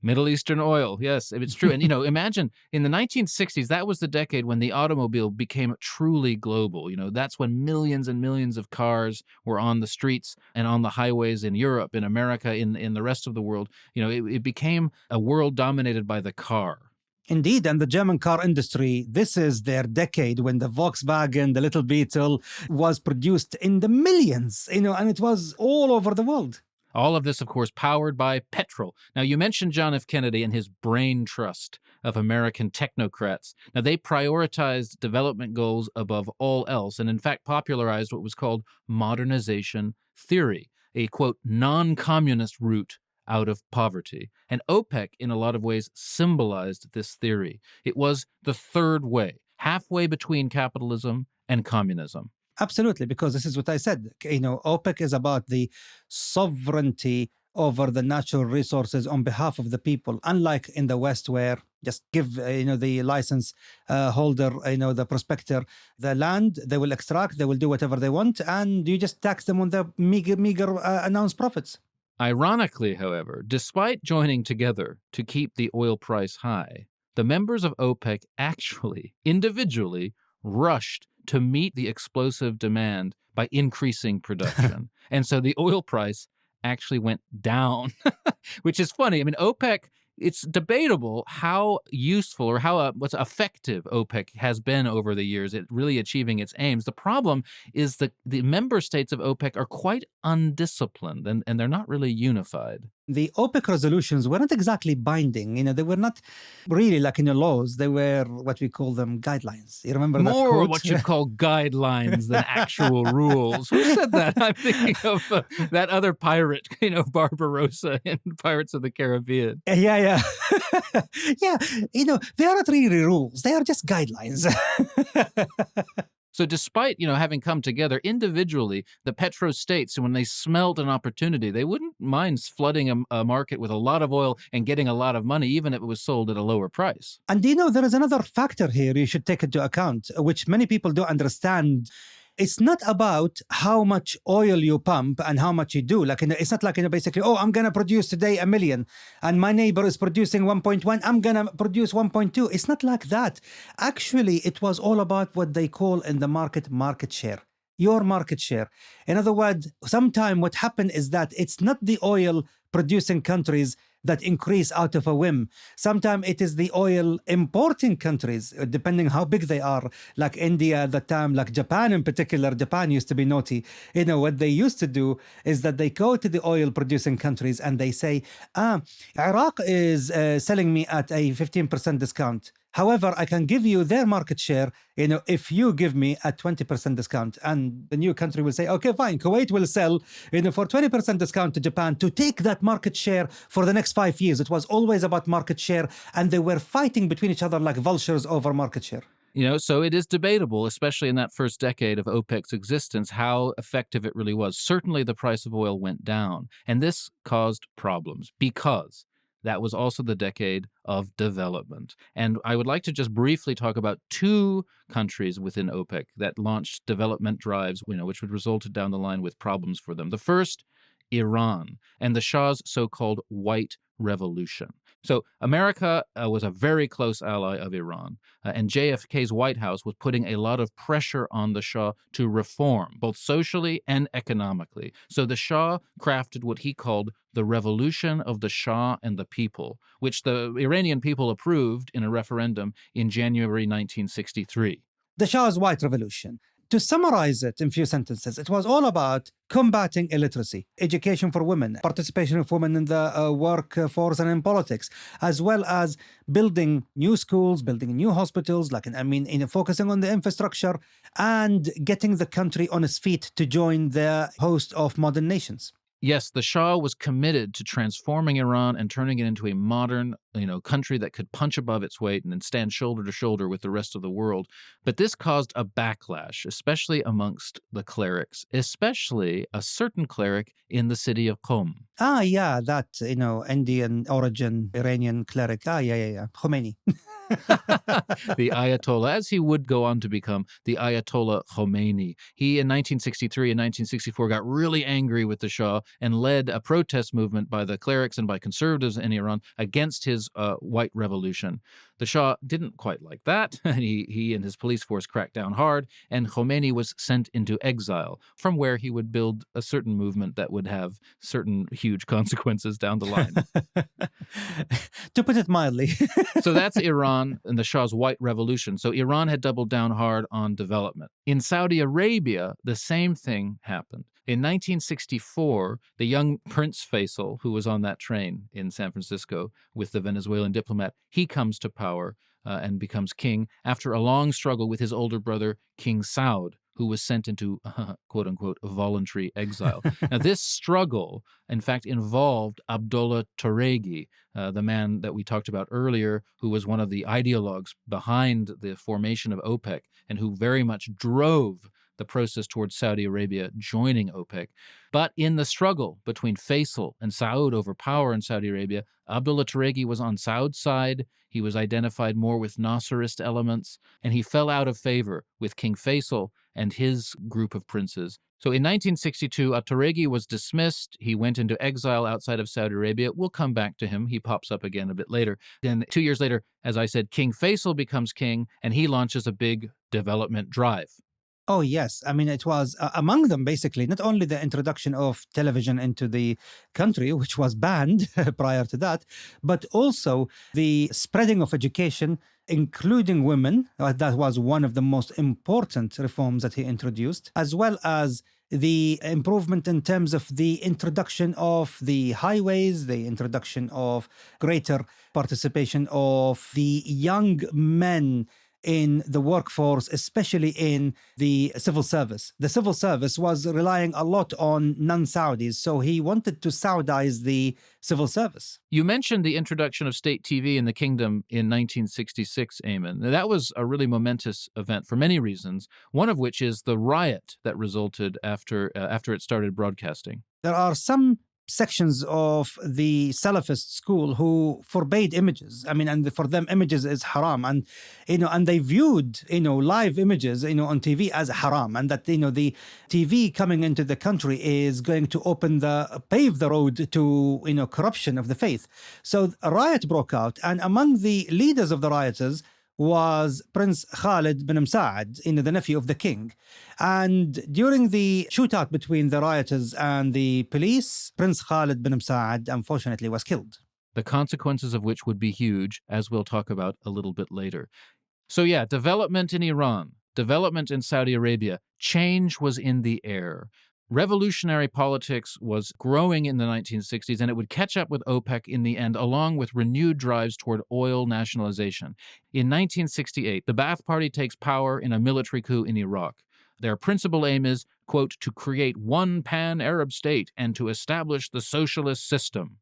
[SPEAKER 1] Middle Eastern oil. Yes, it's true. And, imagine in the 1960s, that was the decade when the automobile became truly global. That's when millions and millions of cars were on the streets and on the highways in Europe, in America, in the rest of the world. It became a world dominated by the car.
[SPEAKER 2] Indeed, and the German car industry, this is their decade when the Volkswagen, the Little Beetle, was produced in the millions, and it was all over the world.
[SPEAKER 1] All of this, of course, powered by petrol. Now, you mentioned John F. Kennedy and his brain trust of American technocrats. Now, they prioritized development goals above all else and, in fact, popularized what was called modernization theory, a, quote, non-communist route out of poverty. And OPEC, in a lot of ways, symbolized this theory. It was the third way, halfway between capitalism and communism.
[SPEAKER 2] Absolutely, because this is what I said. OPEC is about the sovereignty over the natural resources on behalf of the people, unlike in the West, where just give the license holder, the prospector, the land, they will extract, they will do whatever they want, and you just tax them on their meager announced profits.
[SPEAKER 1] Ironically, however, despite joining together to keep the oil price high, the members of OPEC actually, individually, rushed to meet the explosive demand by increasing production. And so the oil price actually went down, which is funny. I mean, OPEC, it's debatable how useful or how what's effective OPEC has been over the years at really achieving its aims. The problem is that the member states of OPEC are quite undisciplined and they're not really unified.
[SPEAKER 2] The OPEC resolutions were not exactly binding. They were not really like laws. They were what we call them guidelines. You remember that
[SPEAKER 1] More
[SPEAKER 2] quote?
[SPEAKER 1] what you'd call guidelines than actual rules. Who said that? I'm thinking of that other pirate, Barbarossa in Pirates of the Caribbean.
[SPEAKER 2] Yeah. Yeah, they are not really rules. They are just guidelines.
[SPEAKER 1] So despite, having come together individually, the petrostates, when they smelled an opportunity, they wouldn't mind flooding a market with a lot of oil and getting a lot of money, even if it was sold at a lower price.
[SPEAKER 2] And there is another factor here you should take into account, which many people don't understand. It's not about how much oil you pump and how much you do. It's not like, basically, I'm going to produce today 1 million and my neighbor is producing 1.1. I'm going to produce 1.2. It's not like that. Actually, it was all about what they call in the market share. Your market share. In other words, sometimes what happened is that it's not the oil producing countries that increase out of a whim. Sometimes it is the oil importing countries, depending how big they are, like India at the time, like Japan in particular. Japan used to be naughty. What they used to do is that they go to the oil producing countries and they say, Iraq is selling me at a 15% discount. However, I can give you their market share, if you give me a 20% discount. And the new country will say, okay, fine, Kuwait will sell, for 20% discount to Japan to take that market share for the next 5 years. It was always about market share, and they were fighting between each other like vultures over market share.
[SPEAKER 1] So it is debatable, especially in that first decade of OPEC's existence, how effective it really was. Certainly the price of oil went down, and this caused problems because that was also the decade of development. And I would like to just briefly talk about 2 countries within OPEC that launched development drives, which would result down the line with problems for them. The first, Iran, and the Shah's so-called White Revolution. So America was a very close ally of Iran, and JFK's White House was putting a lot of pressure on the Shah to reform, both socially and economically. So the Shah crafted what he called the Revolution of the Shah and the People, which the Iranian people approved in a referendum in January 1963.
[SPEAKER 2] The Shah's White Revolution. To summarize it in few sentences, it was all about combating illiteracy, education for women, participation of women in the workforce and in politics, as well as building new schools, building new hospitals, focusing on the infrastructure and getting the country on its feet to join the host of modern nations.
[SPEAKER 1] Yes, the Shah was committed to transforming Iran and turning it into a modern, country that could punch above its weight and stand shoulder to shoulder with the rest of the world. But this caused a backlash, especially amongst the clerics, especially a certain cleric in the city of Qom.
[SPEAKER 2] Yeah, that, Indian origin, Iranian cleric. Yeah. Khomeini.
[SPEAKER 1] The Ayatollah, as he would go on to become the Ayatollah Khomeini. He, in 1963 and 1964, got really angry with the Shah and led a protest movement by the clerics and by conservatives in Iran against his white revolution. The Shah didn't quite like that. He and his police force cracked down hard, and Khomeini was sent into exile, from where he would build a certain movement that would have certain huge consequences down the line.
[SPEAKER 2] To put it mildly.
[SPEAKER 1] So that's Iran and the Shah's White Revolution. So Iran had doubled down hard on development. In Saudi Arabia, the same thing happened. In 1964, the young Prince Faisal, who was on that train in San Francisco with the Venezuelan diplomat, he comes to power and becomes king after a long struggle with his older brother, King Saud, who was sent into, quote-unquote, voluntary exile. Now, this struggle, in fact, involved Abdullah Toregi, the man that we talked about earlier, who was one of the ideologues behind the formation of OPEC and who very much drove the process towards Saudi Arabia joining OPEC. But in the struggle between Faisal and Saud over power in Saudi Arabia, Abdullah Toregi was on Saud's side. He was identified more with Nasserist elements, and he fell out of favor with King Faisal and his group of princes. So in 1962, Toregi was dismissed. He went into exile outside of Saudi Arabia. We'll come back to him. He pops up again a bit later. Then 2 years later, as I said, King Faisal becomes king, and he launches a big development drive.
[SPEAKER 2] Oh, yes. I mean, it was among them, basically, not only the introduction of television into the country, which was banned prior to that, but also the spreading of education, including women. That was one of the most important reforms that he introduced, as well as the improvement in terms of the introduction of the highways, the introduction of greater participation of the young men in the workforce, especially in the civil service. The civil service was relying a lot on non-Saudis, so he wanted to Saudize the civil service.
[SPEAKER 1] You mentioned the introduction of state TV in the kingdom in 1966, Aimen. That was a really momentous event for many reasons, one of which is the riot that resulted after it started broadcasting.
[SPEAKER 2] There are some sections of the Salafist school who forbade images. I mean, and for them, images is haram. And, and they viewed, live images, on TV as haram. And that, the TV coming into the country is going to pave the road to, corruption of the faith. So a riot broke out. And among the leaders of the rioters was Prince Khalid bin Msaad, the nephew of the king. And during the shootout between the rioters and the police, Prince Khalid bin Msaad unfortunately was killed.
[SPEAKER 1] The consequences of which would be huge, as we'll talk about a little bit later. So yeah, development in Iran, development in Saudi Arabia, change was in the air. Revolutionary politics was growing in the 1960s, and it would catch up with OPEC in the end, along with renewed drives toward oil nationalization. In 1968, the Ba'ath Party takes power in a military coup in Iraq. Their principal aim is, quote, to create one pan-Arab state and to establish the socialist system.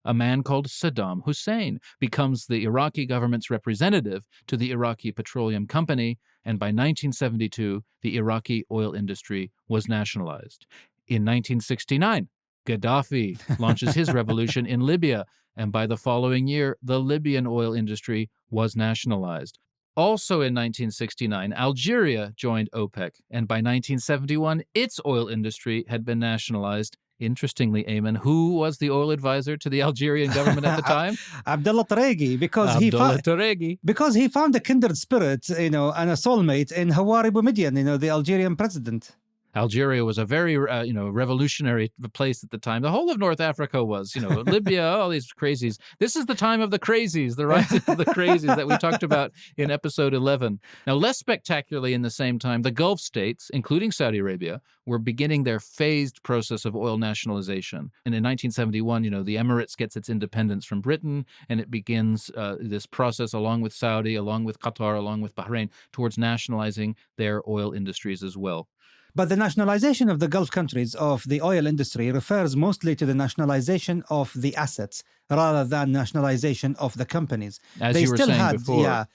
[SPEAKER 1] A man called Saddam Hussein becomes the Iraqi government's representative to the Iraqi Petroleum Company, and by 1972, the Iraqi oil industry was nationalized. In 1969, Gaddafi launches his revolution in Libya, and by the following year, the Libyan oil industry was nationalized. Also in 1969, Algeria joined OPEC, and by 1971, its oil industry had been nationalized. Interestingly, Aimen, who was the oil advisor to the Algerian government at the time?
[SPEAKER 2] Abdullah Tareghi, because he found a kindred spirit, and a soulmate in Hawari Boumediene, the Algerian president.
[SPEAKER 1] Algeria was a very, revolutionary place at the time. The whole of North Africa was, Libya, all these crazies. This is the time of the crazies, the rise of the crazies that we talked about in episode 11. Now, less spectacularly in the same time, the Gulf states, including Saudi Arabia, were beginning their phased process of oil nationalization. And in 1971, the Emirates gets its independence from Britain, and it begins this process along with Saudi, along with Qatar, along with Bahrain, towards nationalizing their oil industries as well.
[SPEAKER 2] But the nationalization of the Gulf countries of the oil industry refers mostly to the nationalization of the assets rather than nationalization of the companies.
[SPEAKER 1] As
[SPEAKER 2] they
[SPEAKER 1] you were
[SPEAKER 2] still
[SPEAKER 1] saying
[SPEAKER 2] had,
[SPEAKER 1] before.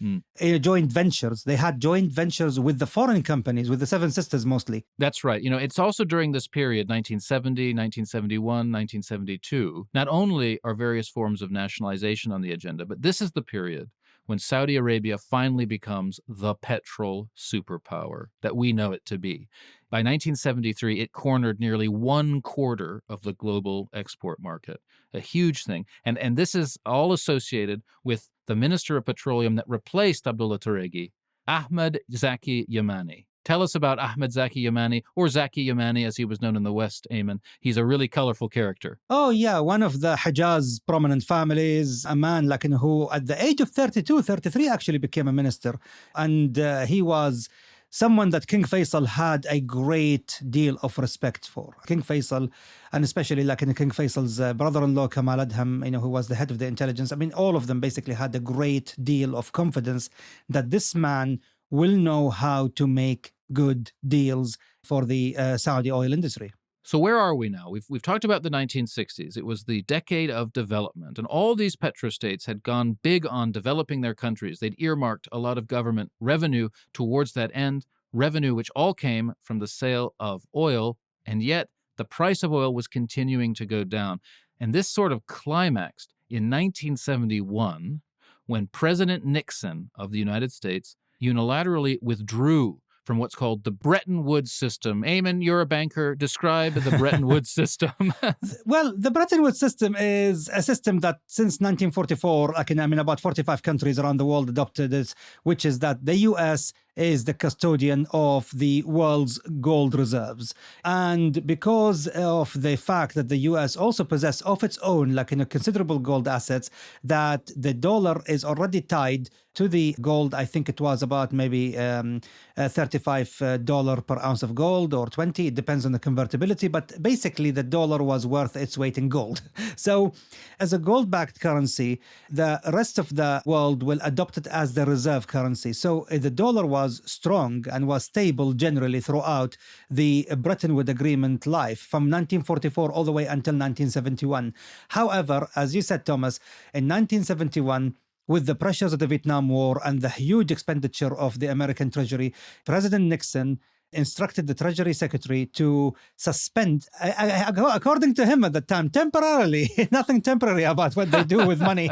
[SPEAKER 2] Joint ventures. They had joint ventures with the foreign companies, with the Seven Sisters mostly.
[SPEAKER 1] That's right. It's also during this period, 1970, 1971, 1972, not only are various forms of nationalization on the agenda, but this is the period when Saudi Arabia finally becomes the petrol superpower that we know it to be. By 1973, it cornered nearly 1/4 of the global export market, a huge thing. And this is all associated with the Minister of Petroleum that replaced Abdullah Tareghi, Ahmed Zaki Yamani. Tell us about Ahmed Zaki Yamani, or Zaki Yamani as he was known in the West, Aimen. He's a really colorful character.
[SPEAKER 2] Oh, yeah, one of the Hijaz prominent families, a man who at the age of 32, 33 actually became a minister. And he was someone that King Faisal had a great deal of respect for. King Faisal, and especially King Faisal's brother-in-law, Kamal Adham, who was the head of the intelligence. I mean, all of them basically had a great deal of confidence that this man will know how to make good deals for the Saudi oil industry.
[SPEAKER 1] So where are we now? We've talked about the 1960s. It was the decade of development, and all these petrostates had gone big on developing their countries. They'd earmarked a lot of government revenue towards that end, revenue which all came from the sale of oil, and yet the price of oil was continuing to go down. And this sort of climaxed in 1971 when President Nixon of the United States unilaterally withdrew from what's called the Bretton Woods system. Aimen, you're a banker. Describe the Bretton Woods system.
[SPEAKER 2] Well, the Bretton Woods system is a system that since 1944, about 45 countries around the world adopted it, which is that the US is the custodian of the world's gold reserves. And because of the fact that the US also possess of its own, considerable gold assets, that the dollar is already tied to the gold. I think it was about maybe $35 per ounce of gold, or 20. It depends on the convertibility. But basically, the dollar was worth its weight in gold. So as a gold-backed currency, the rest of the world will adopt it as the reserve currency. So the dollar was strong and was stable generally throughout the Bretton Woods Agreement life from 1944 all the way until 1971. However, as you said, Thomas, in 1971, with the pressures of the Vietnam War and the huge expenditure of the American Treasury, President Nixon instructed the Treasury Secretary to suspend, according to him at the time, temporarily, nothing temporary about what they do with money.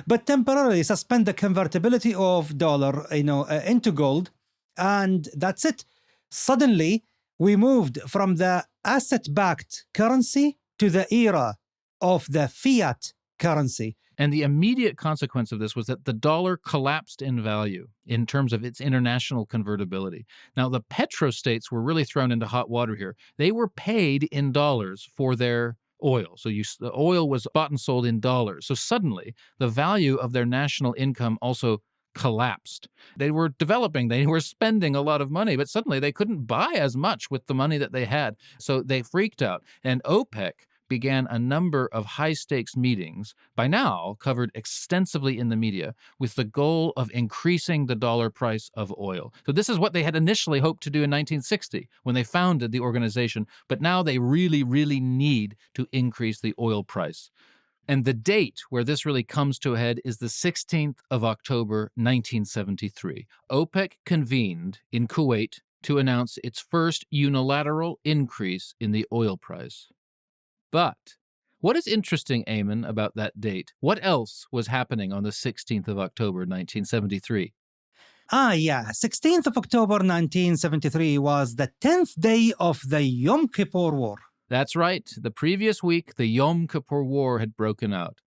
[SPEAKER 2] But temporarily suspend the convertibility of dollar, into gold. And that's it. Suddenly, we moved from the asset-backed currency to the era of the fiat currency.
[SPEAKER 1] And the immediate consequence of this was that the dollar collapsed in value in terms of its international convertibility. Now, the petrostates were really thrown into hot water here. They were paid in dollars for their oil. So the oil was bought and sold in dollars. So suddenly, the value of their national income also collapsed. They were developing, they were spending a lot of money, but suddenly they couldn't buy as much with the money that they had. So they freaked out. And OPEC began a number of high-stakes meetings, by now covered extensively in the media, with the goal of increasing the dollar price of oil. So this is what they had initially hoped to do in 1960 when they founded the organization, but now they really, really need to increase the oil price. And the date where this really comes to a head is the 16th of October, 1973. OPEC convened in Kuwait to announce its first unilateral increase in the oil price. But what is interesting, Aimen, about that date? What else was happening on the 16th of October, 1973?
[SPEAKER 2] 16th of October 1973 was the 10th day of the Yom Kippur War.
[SPEAKER 1] That's right. The previous week, the Yom Kippur War had broken out.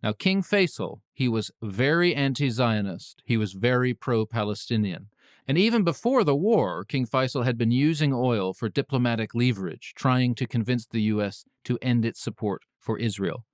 [SPEAKER 1] Now, King Faisal, he was very anti-Zionist. He was very pro-Palestinian. And even before the war, King Faisal had been using oil for diplomatic leverage, trying to convince the U.S. to end its support for Israel.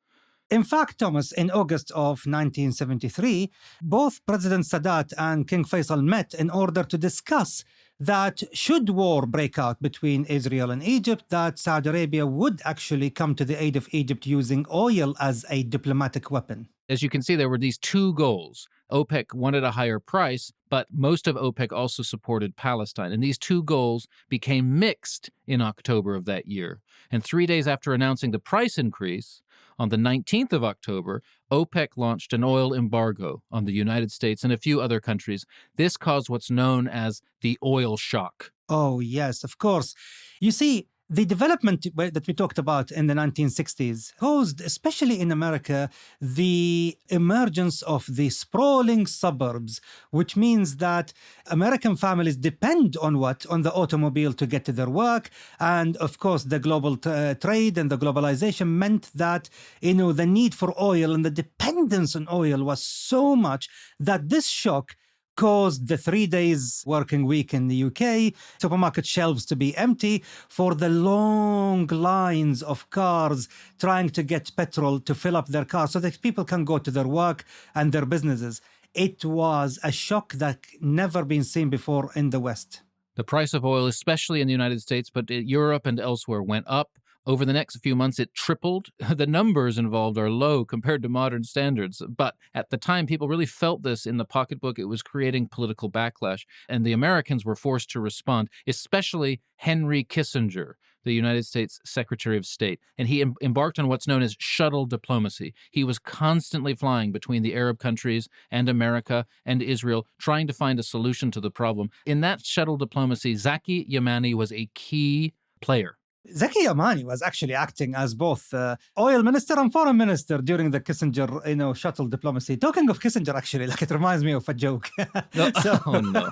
[SPEAKER 2] In fact, Thomas, in August of 1973, both President Sadat and King Faisal met in order to discuss that should war break out between Israel and Egypt, that Saudi Arabia would actually come to the aid of Egypt using oil as a diplomatic weapon.
[SPEAKER 1] As you can see, there were these two goals. OPEC wanted a higher price, but most of OPEC also supported Palestine. And these two goals became mixed in October of that year. And 3 days after announcing the price increase, on the 19th of October, OPEC launched an oil embargo on the United States and a few other countries. This caused what's known as the oil shock.
[SPEAKER 2] Oh, yes, of course. You see, the development that we talked about in the 1960s caused, especially in America, the emergence of the sprawling suburbs, which means that American families depend on what? On the automobile to get to their work. And of course, the global trade and the globalization meant that, the need for oil and the dependence on oil was so much that this shock caused the 3 days working week in the UK, supermarket shelves to be empty, for the long lines of cars trying to get petrol to fill up their cars so that people can go to their work and their businesses. It was a shock that never been seen before in the West.
[SPEAKER 1] The price of oil, especially in the United States, but Europe and elsewhere, went up. Over the next few months, it tripled. The numbers involved are low compared to modern standards. But at the time, people really felt this in the pocketbook. It was creating political backlash. And the Americans were forced to respond, especially Henry Kissinger, the United States Secretary of State. And he embarked on what's known as shuttle diplomacy. He was constantly flying between the Arab countries and America and Israel, trying to find a solution to the problem. In that shuttle diplomacy, Zaki Yamani was a key player.
[SPEAKER 2] Zaki Yamani was actually acting as both oil minister and foreign minister during the Kissinger, shuttle diplomacy. Talking of Kissinger, actually, it reminds me of a joke.
[SPEAKER 1] No. Oh, no.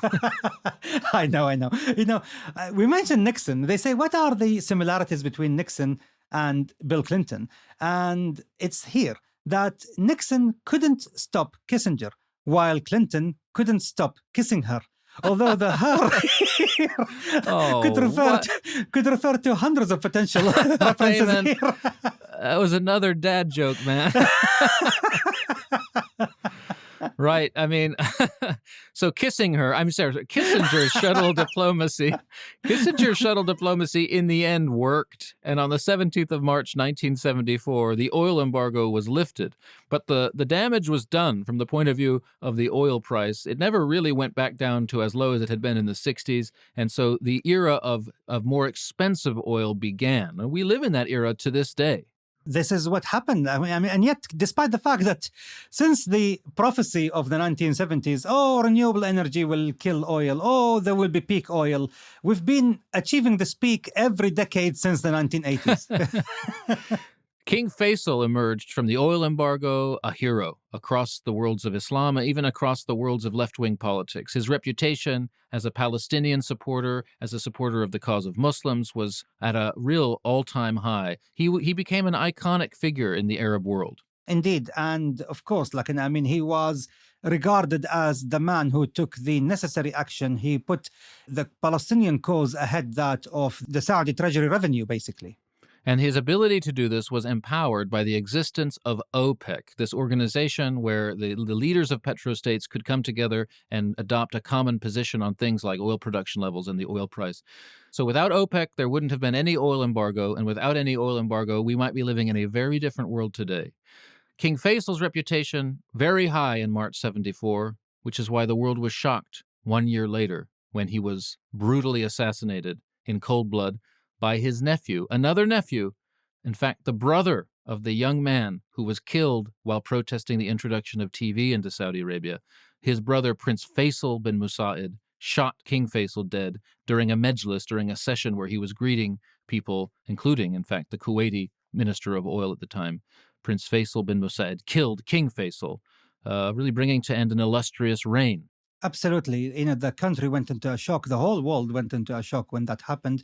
[SPEAKER 2] I know. We mentioned Nixon. They say, what are the similarities between Nixon and Bill Clinton? And it's here that Nixon couldn't stop Kissinger, while Clinton couldn't stop kissing her. Although the her
[SPEAKER 1] Oh, what?
[SPEAKER 2] could refer to hundreds of potential references
[SPEAKER 1] Aimen,
[SPEAKER 2] here.
[SPEAKER 1] that was another dad joke, man. Right. I mean, so kissing her, I'm sorry, Kissinger's shuttle diplomacy, Kissinger's shuttle diplomacy in the end worked. And on the 17th of March, 1974, the oil embargo was lifted. But the damage was done from the point of view of the oil price. It never really went back down to as low as it had been in the 60s. And so the era of more expensive oil began. And we live in that era to this day.
[SPEAKER 2] This is what happened. I mean, and yet, despite the fact that since the prophecy of the 1970s, oh, renewable energy will kill oil, oh, there will be peak oil, we've been achieving this peak every decade since the 1980s.
[SPEAKER 1] King Faisal emerged from the oil embargo a hero across the worlds of Islam, even across the worlds of left-wing politics. His reputation as a Palestinian supporter, as a supporter of the cause of Muslims, was at a real all-time high. He became an iconic figure in the Arab world.
[SPEAKER 2] Indeed. And of course, he was regarded as the man who took the necessary action. He put the Palestinian cause ahead that of the Saudi treasury revenue, basically.
[SPEAKER 1] And his ability to do this was empowered by the existence of OPEC, this organization where the leaders of petrostates could come together and adopt a common position on things like oil production levels and the oil price. So without OPEC, there wouldn't have been any oil embargo, and without any oil embargo, we might be living in a very different world today. King Faisal's reputation very high in March 74, which is why the world was shocked 1 year later when he was brutally assassinated in cold blood by his nephew, another nephew, in fact, the brother of the young man who was killed while protesting the introduction of TV into Saudi Arabia. His brother, Prince Faisal bin Musaid, shot King Faisal dead during a majlis, during a session where he was greeting people, including, in fact, the Kuwaiti minister of oil at the time. Prince Faisal bin Musaid killed King Faisal, really bringing to end an illustrious reign.
[SPEAKER 2] Absolutely. The country went into a shock. The whole world went into a shock when that happened.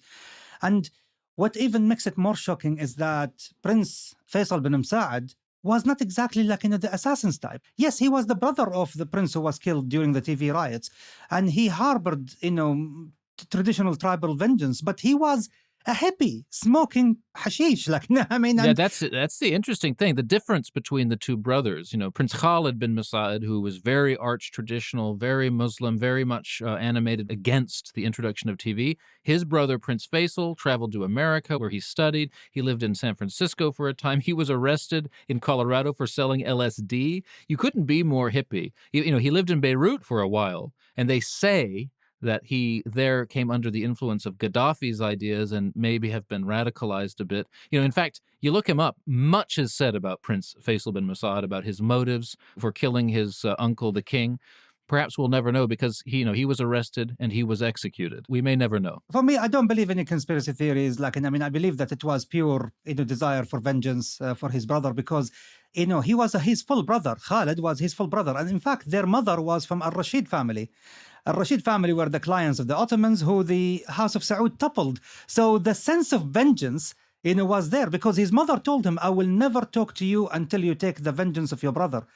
[SPEAKER 2] And what even makes it more shocking is that Prince Faisal bin Musaid was not exactly like the assassin's type. Yes, he was the brother of the prince who was killed during the TV riots, and he harbored, traditional tribal vengeance, but he was a hippie smoking hashish.
[SPEAKER 1] Yeah, that's the interesting thing. The difference between the two brothers, Prince Khalid bin Musaid, who was very arch-traditional, very Muslim, very much animated against the introduction of TV. His brother, Prince Faisal, traveled to America where he studied. He lived in San Francisco for a time. He was arrested in Colorado for selling LSD. You couldn't be more hippie. He lived in Beirut for a while, and they say that he there came under the influence of Gaddafi's ideas and maybe have been radicalized a bit. In fact, you look him up, much is said about Prince Faisal bin Musaid, about his motives for killing his uncle, the king. Perhaps we'll never know because he was arrested and he was executed. We may never know.
[SPEAKER 2] For me, I don't believe any conspiracy theories. I believe that it was pure, desire for vengeance for his brother because, he was his full brother. Khalid was his full brother. And in fact, their mother was from Al-Rashid family. Al-Rashid family were the clients of the Ottomans who the House of Saud toppled. So the sense of vengeance, was there because his mother told him, I will never talk to you until you take the vengeance of your brother.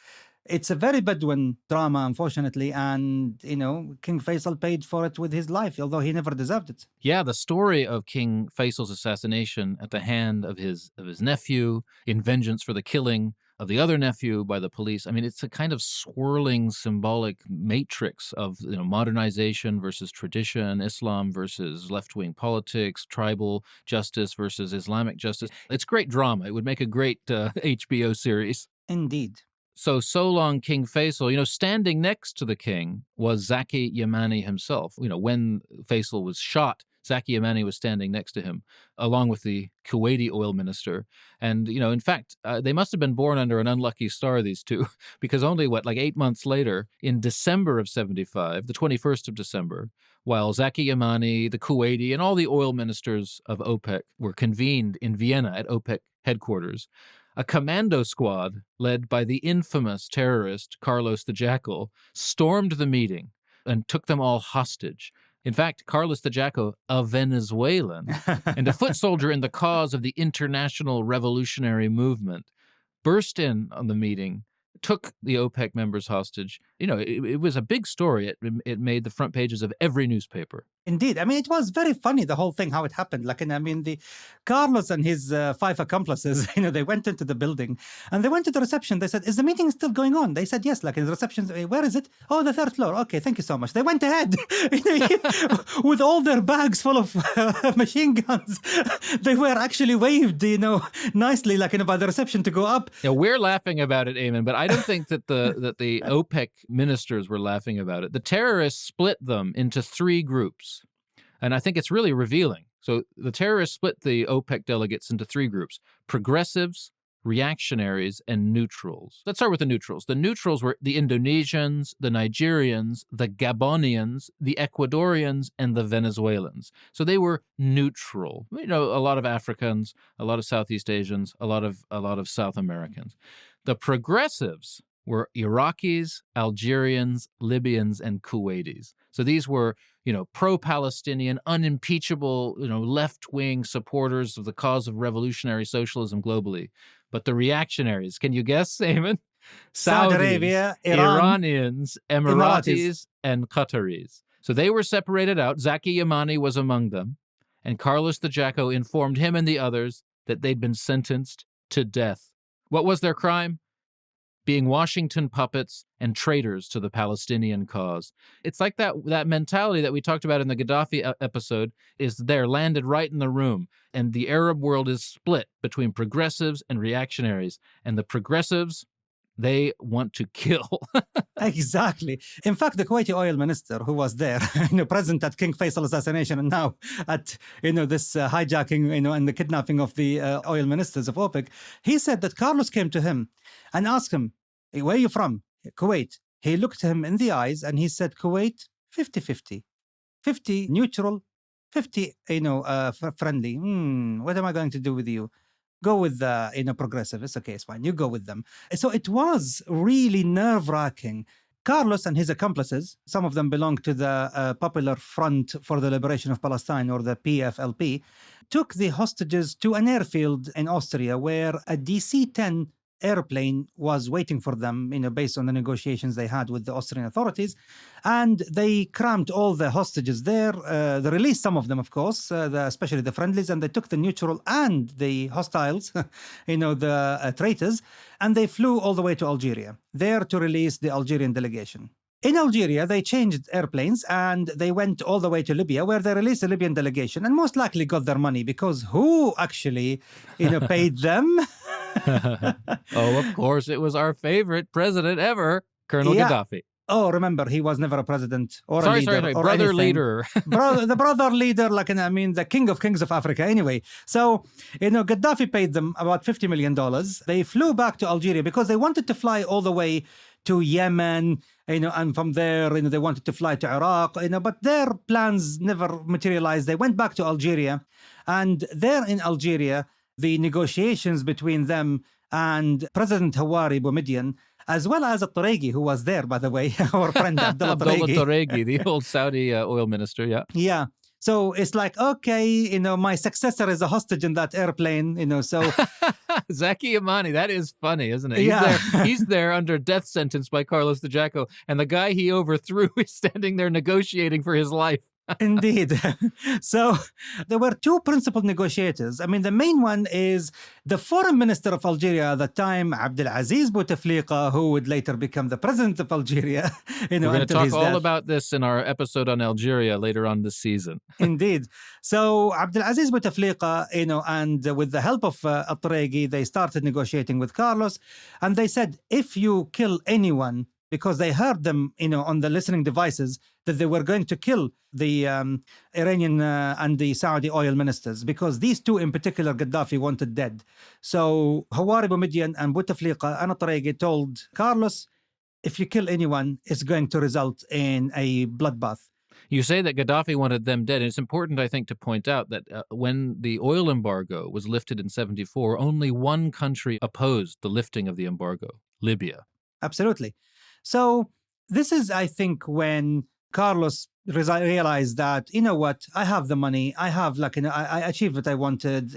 [SPEAKER 2] It's a very Bedouin drama, unfortunately, and, King Faisal paid for it with his life, although he never deserved it.
[SPEAKER 1] Yeah, the story of King Faisal's assassination at the hand of his nephew in vengeance for the killing of the other nephew by the police. It's a kind of swirling symbolic matrix of modernization versus tradition, Islam versus left-wing politics, tribal justice versus Islamic justice. It's great drama. It would make a great HBO series.
[SPEAKER 2] Indeed.
[SPEAKER 1] So long, King Faisal. Standing next to the king was Zaki Yamani himself. When Faisal was shot, Zaki Yamani was standing next to him, along with the Kuwaiti oil minister. And, in fact, they must have been born under an unlucky star, these two, because only, 8 months later, in December of 75, the 21st of December, while Zaki Yamani, the Kuwaiti, and all the oil ministers of OPEC were convened in Vienna at OPEC headquarters, a commando squad led by the infamous terrorist Carlos the Jackal stormed the meeting and took them all hostage. In fact, Carlos the Jackal, a Venezuelan and a foot soldier in the cause of the international revolutionary movement, burst in on the meeting took the OPEC members hostage. It was a big story. It made the front pages of every newspaper.
[SPEAKER 2] Indeed. I mean, it was very funny, the whole thing, how it happened. The Carlos and his 5 accomplices, they went into the building and they went to the reception. They said, is the meeting still going on? They said, yes, in the reception. Where is it? Oh, the 3rd floor. Okay, thank you so much. They went ahead with all their bags full of machine guns. They were actually waved, nicely, by the reception to go up.
[SPEAKER 1] Yeah, we're laughing about it, Aimen, but I don't think that the OPEC ministers were laughing about it. The terrorists split them into 3 groups. And I think it's really revealing. So the terrorists split the OPEC delegates into 3 groups: progressives, reactionaries, and neutrals. Let's start with the neutrals. The neutrals were the Indonesians, the Nigerians, the Gabonians, the Ecuadorians, and the Venezuelans. So they were neutral. A lot of Africans, a lot of Southeast Asians, a lot of South Americans. The progressives were Iraqis, Algerians, Libyans, and Kuwaitis. So these were, pro-Palestinian, unimpeachable, left-wing supporters of the cause of revolutionary socialism globally. But the reactionaries, can you guess, Aimen?
[SPEAKER 2] Saudi Arabia,
[SPEAKER 1] Iranians, Emiratis, and Qataris. So they were separated out. Zaki Yamani was among them. And Carlos the Jacko informed him and the others that they'd been sentenced to death. What was their crime? Being Washington puppets and traitors to the Palestinian cause. It's like that mentality that we talked about in the Gaddafi episode is there, landed right in the room. And the Arab world is split between progressives and reactionaries. And the progressives, they want to kill.
[SPEAKER 2] Exactly. In fact, the Kuwaiti oil minister who was there, present at King Faisal assassination and now at, this hijacking, and the kidnapping of the oil ministers of OPEC, he said that Carlos came to him and asked him, hey, where are you from? Kuwait. He looked him in the eyes and he said, Kuwait, 50-50. 50 neutral, 50, friendly. What am I going to do with you? Go with the, progressive. It's okay, it's fine. You go with them. So it was really nerve-wracking. Carlos and his accomplices, some of them belong to the Popular Front for the Liberation of Palestine, or the PFLP, took the hostages to an airfield in Austria where a DC-10 airplane was waiting for them, based on the negotiations they had with the Austrian authorities. And they crammed all the hostages there. They released some of them, of course, especially the friendlies, and they took the neutral and the hostiles, the traitors, and they flew all the way to Algeria, there to release the Algerian delegation. In Algeria, they changed airplanes and they went all the way to Libya, where they released the Libyan delegation and most likely got their money, because who actually, paid them?
[SPEAKER 1] Oh, of course, it was our favorite president ever, Colonel Gaddafi.
[SPEAKER 2] Oh, remember, he was never a president or a leader.
[SPEAKER 1] Sorry, brother leader.
[SPEAKER 2] The brother leader, the king of kings of Africa. Anyway, so, Gaddafi paid them about $50 million. They flew back to Algeria because they wanted to fly all the way to Yemen, and from there, they wanted to fly to Iraq, but their plans never materialized. They went back to Algeria, and there in Algeria, the negotiations between them and President Hawari Boumediene, as well as Al-Turaygi, who was there, by the way, our friend Abdullah
[SPEAKER 1] Turaygi, the old Saudi oil minister, yeah.
[SPEAKER 2] Yeah. So it's like, okay, my successor is a hostage in that airplane, so...
[SPEAKER 1] Zaki Yamani, that is funny, isn't it?
[SPEAKER 2] Yeah.
[SPEAKER 1] He's there under death sentence by Carlos the Jacko, and the guy he overthrew is standing there negotiating for his life.
[SPEAKER 2] Indeed. So there were 2 principal negotiators. The main one is the foreign minister of Algeria at the time, Abdelaziz Bouteflika, who would later become the president of Algeria.
[SPEAKER 1] We're going to talk all about this in our episode on Algeria later on this season.
[SPEAKER 2] Indeed. So Abdelaziz Bouteflika, and with the help of Al-Turaygi, they started negotiating with Carlos, and they said, if you kill anyone, because they heard them, on the listening devices, that they were going to kill the Iranian and the Saudi oil ministers, because these 2 in particular, Gaddafi wanted dead. So Hawari Boumediene and Bouteflika and Al-Turaygi told Carlos, if you kill anyone, it's going to result in a bloodbath.
[SPEAKER 1] You say that Gaddafi wanted them dead. And it's important, I think, to point out that when the oil embargo was lifted in 1974, only one country opposed the lifting of the embargo, Libya.
[SPEAKER 2] Absolutely. So this is, I think, when Carlos realized that, you know what, I have the money, I have I achieved what I wanted,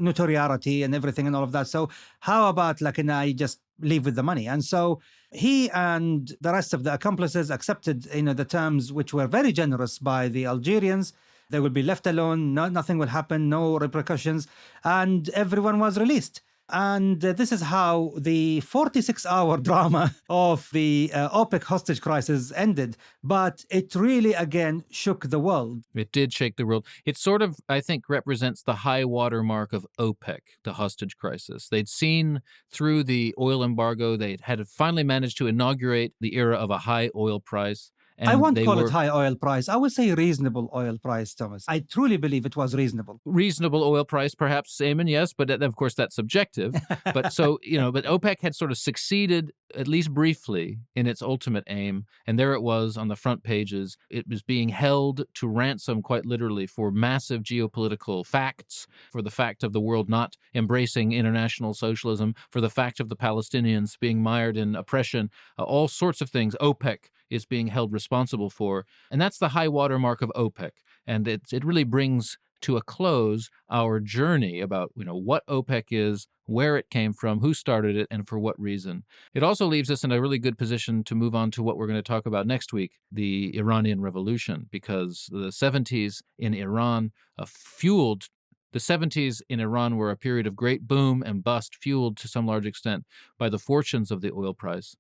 [SPEAKER 2] notoriety and everything and all of that. So how about I just leave with the money? And so he and the rest of the accomplices accepted, the terms which were very generous by the Algerians. They will be left alone, nothing will happen, no repercussions, and everyone was released. And this is how the 46-hour drama of the OPEC hostage crisis ended. But it really, again, shook the world.
[SPEAKER 1] It did shake the world. It sort of, I think, represents the high water mark of OPEC, the hostage crisis. They'd seen through the oil embargo. They had finally managed to inaugurate the era of a high oil price.
[SPEAKER 2] I won't call it high oil price. I would say reasonable oil price, Thomas. I truly believe it was reasonable.
[SPEAKER 1] Reasonable oil price, perhaps, Aimen, yes, but of course that's subjective. But so, but OPEC had sort of succeeded, at least briefly, in its ultimate aim. And there it was on the front pages. It was being held to ransom, quite literally, for massive geopolitical facts, for the fact of the world not embracing international socialism, for the fact of the Palestinians being mired in oppression, all sorts of things OPEC is being held responsible for. And that's the high water mark of OPEC. And it really brings to a close our journey about, what OPEC is, where it came from, who started it, and for what reason. It also leaves us in a really good position to move on to what we're going to talk about next week, the Iranian Revolution, because the 70s in Iran fueled. The 70s in Iran were a period of great boom and bust, fueled to some large extent by the fortunes of the oil price.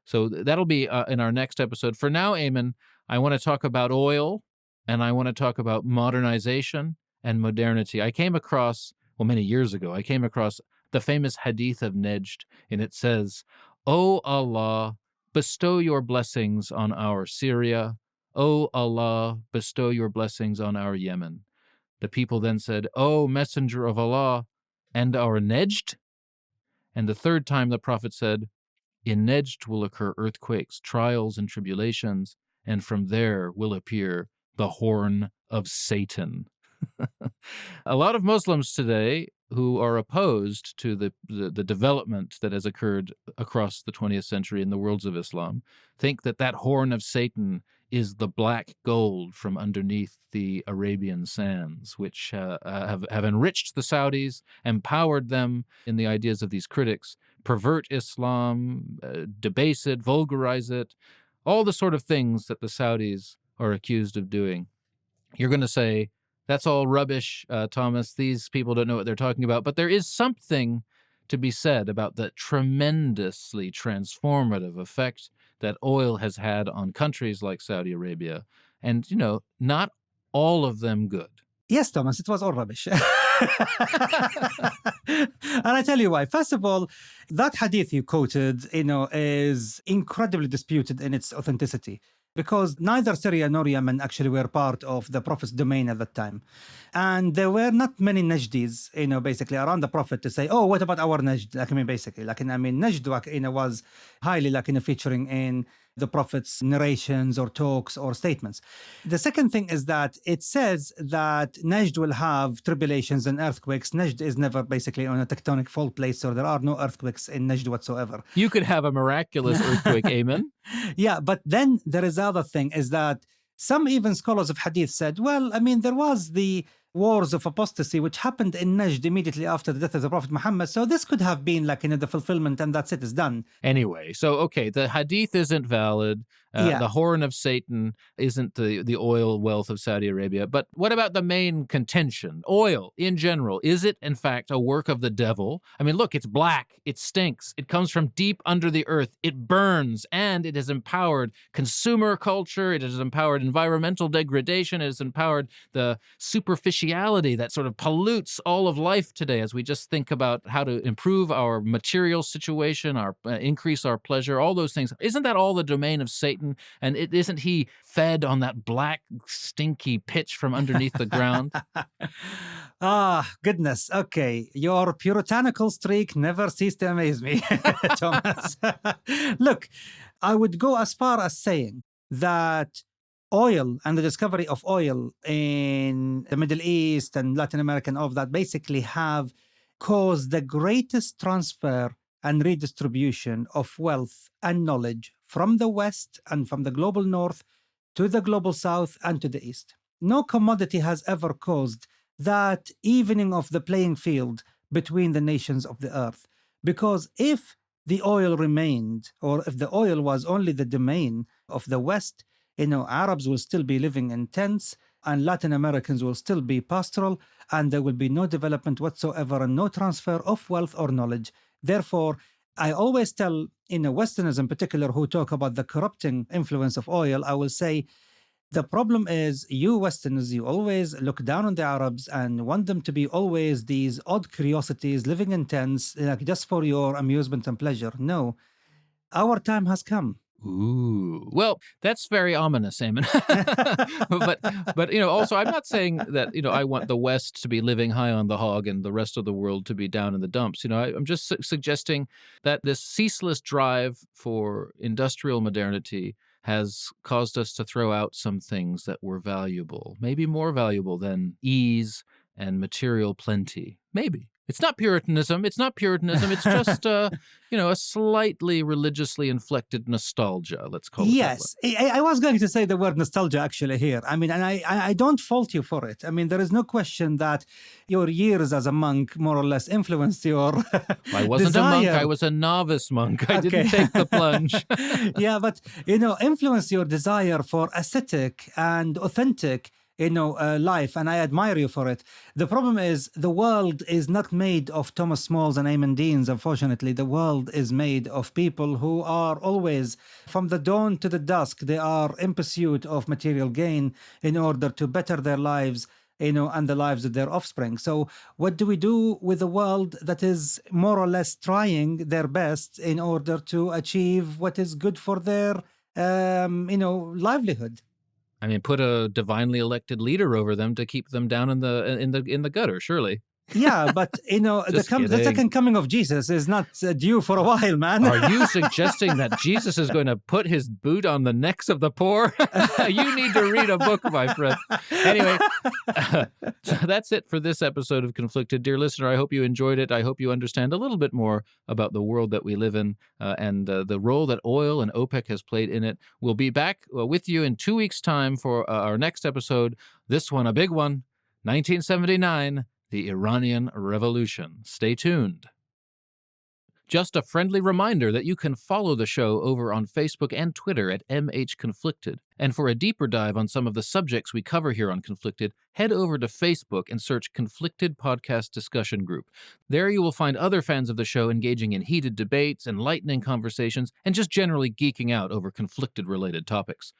[SPEAKER 1] So that'll be in our next episode. For now, Aimen, I want to talk about oil, and I want to talk about modernization and modernity. I came across, many years ago, the famous hadith of Nejd, and it says, "O Allah, bestow your blessings on our Syria. O Allah, bestow your blessings on our Yemen." The people then said, "O Messenger of Allah, and our Nejd?" And the third time the Prophet said, "In Nejd will occur earthquakes, trials, and tribulations, and from there will appear the horn of Satan." A lot of Muslims today who are opposed to the development that has occurred across the 20th century in the worlds of Islam think that horn of Satan is the black gold from underneath the Arabian sands, which have enriched the Saudis, empowered them in the ideas of these critics, pervert Islam, debase it, vulgarize it, all the sort of things that the Saudis are accused of doing. You're going to say, that's all rubbish, Thomas. These people don't know what they're talking about. But there is something to be said about the tremendously transformative effect that oil has had on countries like Saudi Arabia. And, not all of them good.
[SPEAKER 2] Yes, Thomas, it was all rubbish. And I tell you why. First of all, that hadith you quoted, is incredibly disputed in its authenticity, because neither Syria nor Yemen actually were part of the Prophet's domain at that time. And there were not many Najdis, basically around the Prophet to say, oh, what about our Najd? Najd, was highly, featuring in the Prophet's narrations or talks or statements. The second thing is that it says that Najd will have tribulations and earthquakes. Najd is never basically on a tectonic fault plate, so there are no earthquakes in Najd whatsoever.
[SPEAKER 1] You could have a miraculous earthquake, Aimen.
[SPEAKER 2] Yeah, but then there is the other thing, is that some even scholars of hadith said, well, there was the wars of apostasy which happened in Najd immediately after the death of the Prophet Muhammad. So this could have been the fulfillment, and that's it, is done.
[SPEAKER 1] Anyway, so, okay, the hadith isn't valid. The horn of Satan isn't the oil wealth of Saudi Arabia. But what about the main contention? Oil, in general, is it, in fact, a work of the devil? Look, it's black, it stinks, it comes from deep under the earth, it burns, and it has empowered consumer culture, it has empowered environmental degradation, it has empowered the superficiality that sort of pollutes all of life today as we just think about how to improve our material situation, increase our pleasure, all those things. Isn't that all the domain of Satan? And isn't he fed on that black, stinky pitch from underneath the ground?
[SPEAKER 2] Goodness. Okay. Your puritanical streak never ceased to amaze me, Thomas. Look, I would go as far as saying that oil and the discovery of oil in the Middle East and Latin America and all of that basically have caused the greatest transfer and redistribution of wealth and knowledge from the West and from the global North to the global south and to the east. No commodity has ever caused that evening of the playing field between the nations of the earth. Because if the oil remained, or if the oil was only the domain of the West, Arabs will still be living in tents, and Latin Americans will still be pastoral, and there will be no development whatsoever and no transfer of wealth or knowledge. Therefore, I always tell, Westerners in particular, who talk about the corrupting influence of oil, I will say, the problem is you Westerners, you always look down on the Arabs and want them to be always these odd curiosities living in tents, just for your amusement and pleasure. No, our time has come.
[SPEAKER 1] Ooh, well, that's very ominous, Aimen. but also, I'm not saying that I want the West to be living high on the hog and the rest of the world to be down in the dumps. I'm just suggesting that this ceaseless drive for industrial modernity has caused us to throw out some things that were valuable, maybe more valuable than ease and material plenty. Maybe. It's not Puritanism. It's just, a slightly religiously inflected nostalgia. Let's call it
[SPEAKER 2] Yes.
[SPEAKER 1] that way.
[SPEAKER 2] I was going to say the word nostalgia actually here. And I don't fault you for it. There is no question that your years as a monk more or less influenced your
[SPEAKER 1] I wasn't
[SPEAKER 2] desire.
[SPEAKER 1] a monk. I was a novice monk. I didn't take the plunge.
[SPEAKER 2] Yeah, but, influence your desire for ascetic and authentic life, and I admire you for it. The problem is the world is not made of Thomas Smalls and Eamon Deans, unfortunately. The world is made of people who are always, from the dawn to the dusk, they are in pursuit of material gain in order to better their lives, and the lives of their offspring. So what do we do with a world that is more or less trying their best in order to achieve what is good for their, livelihood?
[SPEAKER 1] Put a divinely elected leader over them to keep them down in the gutter, surely.
[SPEAKER 2] Yeah, but the second coming of Jesus is not due for a while, man.
[SPEAKER 1] Are you suggesting that Jesus is going to put his boot on the necks of the poor? You need to read a book, my friend. Anyway, so that's it for this episode of Conflicted. Dear listener, I hope you enjoyed it. I hope you understand a little bit more about the world that we live in and the role that oil and OPEC has played in it. We'll be back with you in 2 weeks' time for our next episode. This one, a big one, 1979. The Iranian Revolution. Stay tuned. Just a friendly reminder that you can follow the show over on Facebook and Twitter at MHConflicted. And for a deeper dive on some of the subjects we cover here on Conflicted, head over to Facebook and search Conflicted Podcast Discussion Group. There you will find other fans of the show engaging in heated debates, enlightening conversations, and just generally geeking out over conflicted-related topics.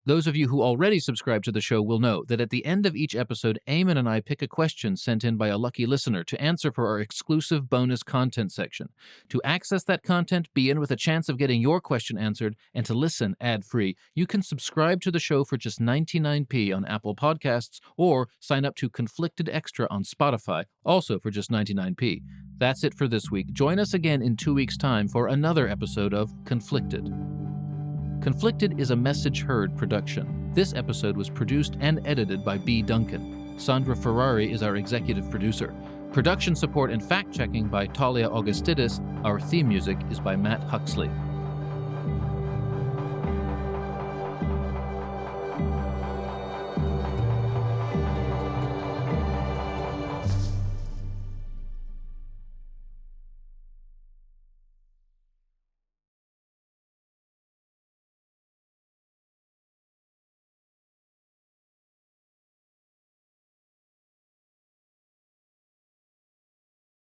[SPEAKER 1] Those of you who already subscribe to the show will know that at the end of each episode, Aimen and I pick a question sent in by a lucky listener to answer for our exclusive bonus content section. To access that content, be in with a chance of getting your question answered, and to listen ad-free, you can subscribe to the show for just 99p on Apple Podcasts or sign up to Conflicted Extra on Spotify, also for just 99p. That's it for this week. Join us again in 2 weeks' time for another episode of Conflicted. Conflicted is a Message Heard production. This episode was produced and edited by B. Duncan. Sandra Ferrari is our executive producer. Production support and fact-checking by Talia Augustidis. Our theme music is by Matt Huxley.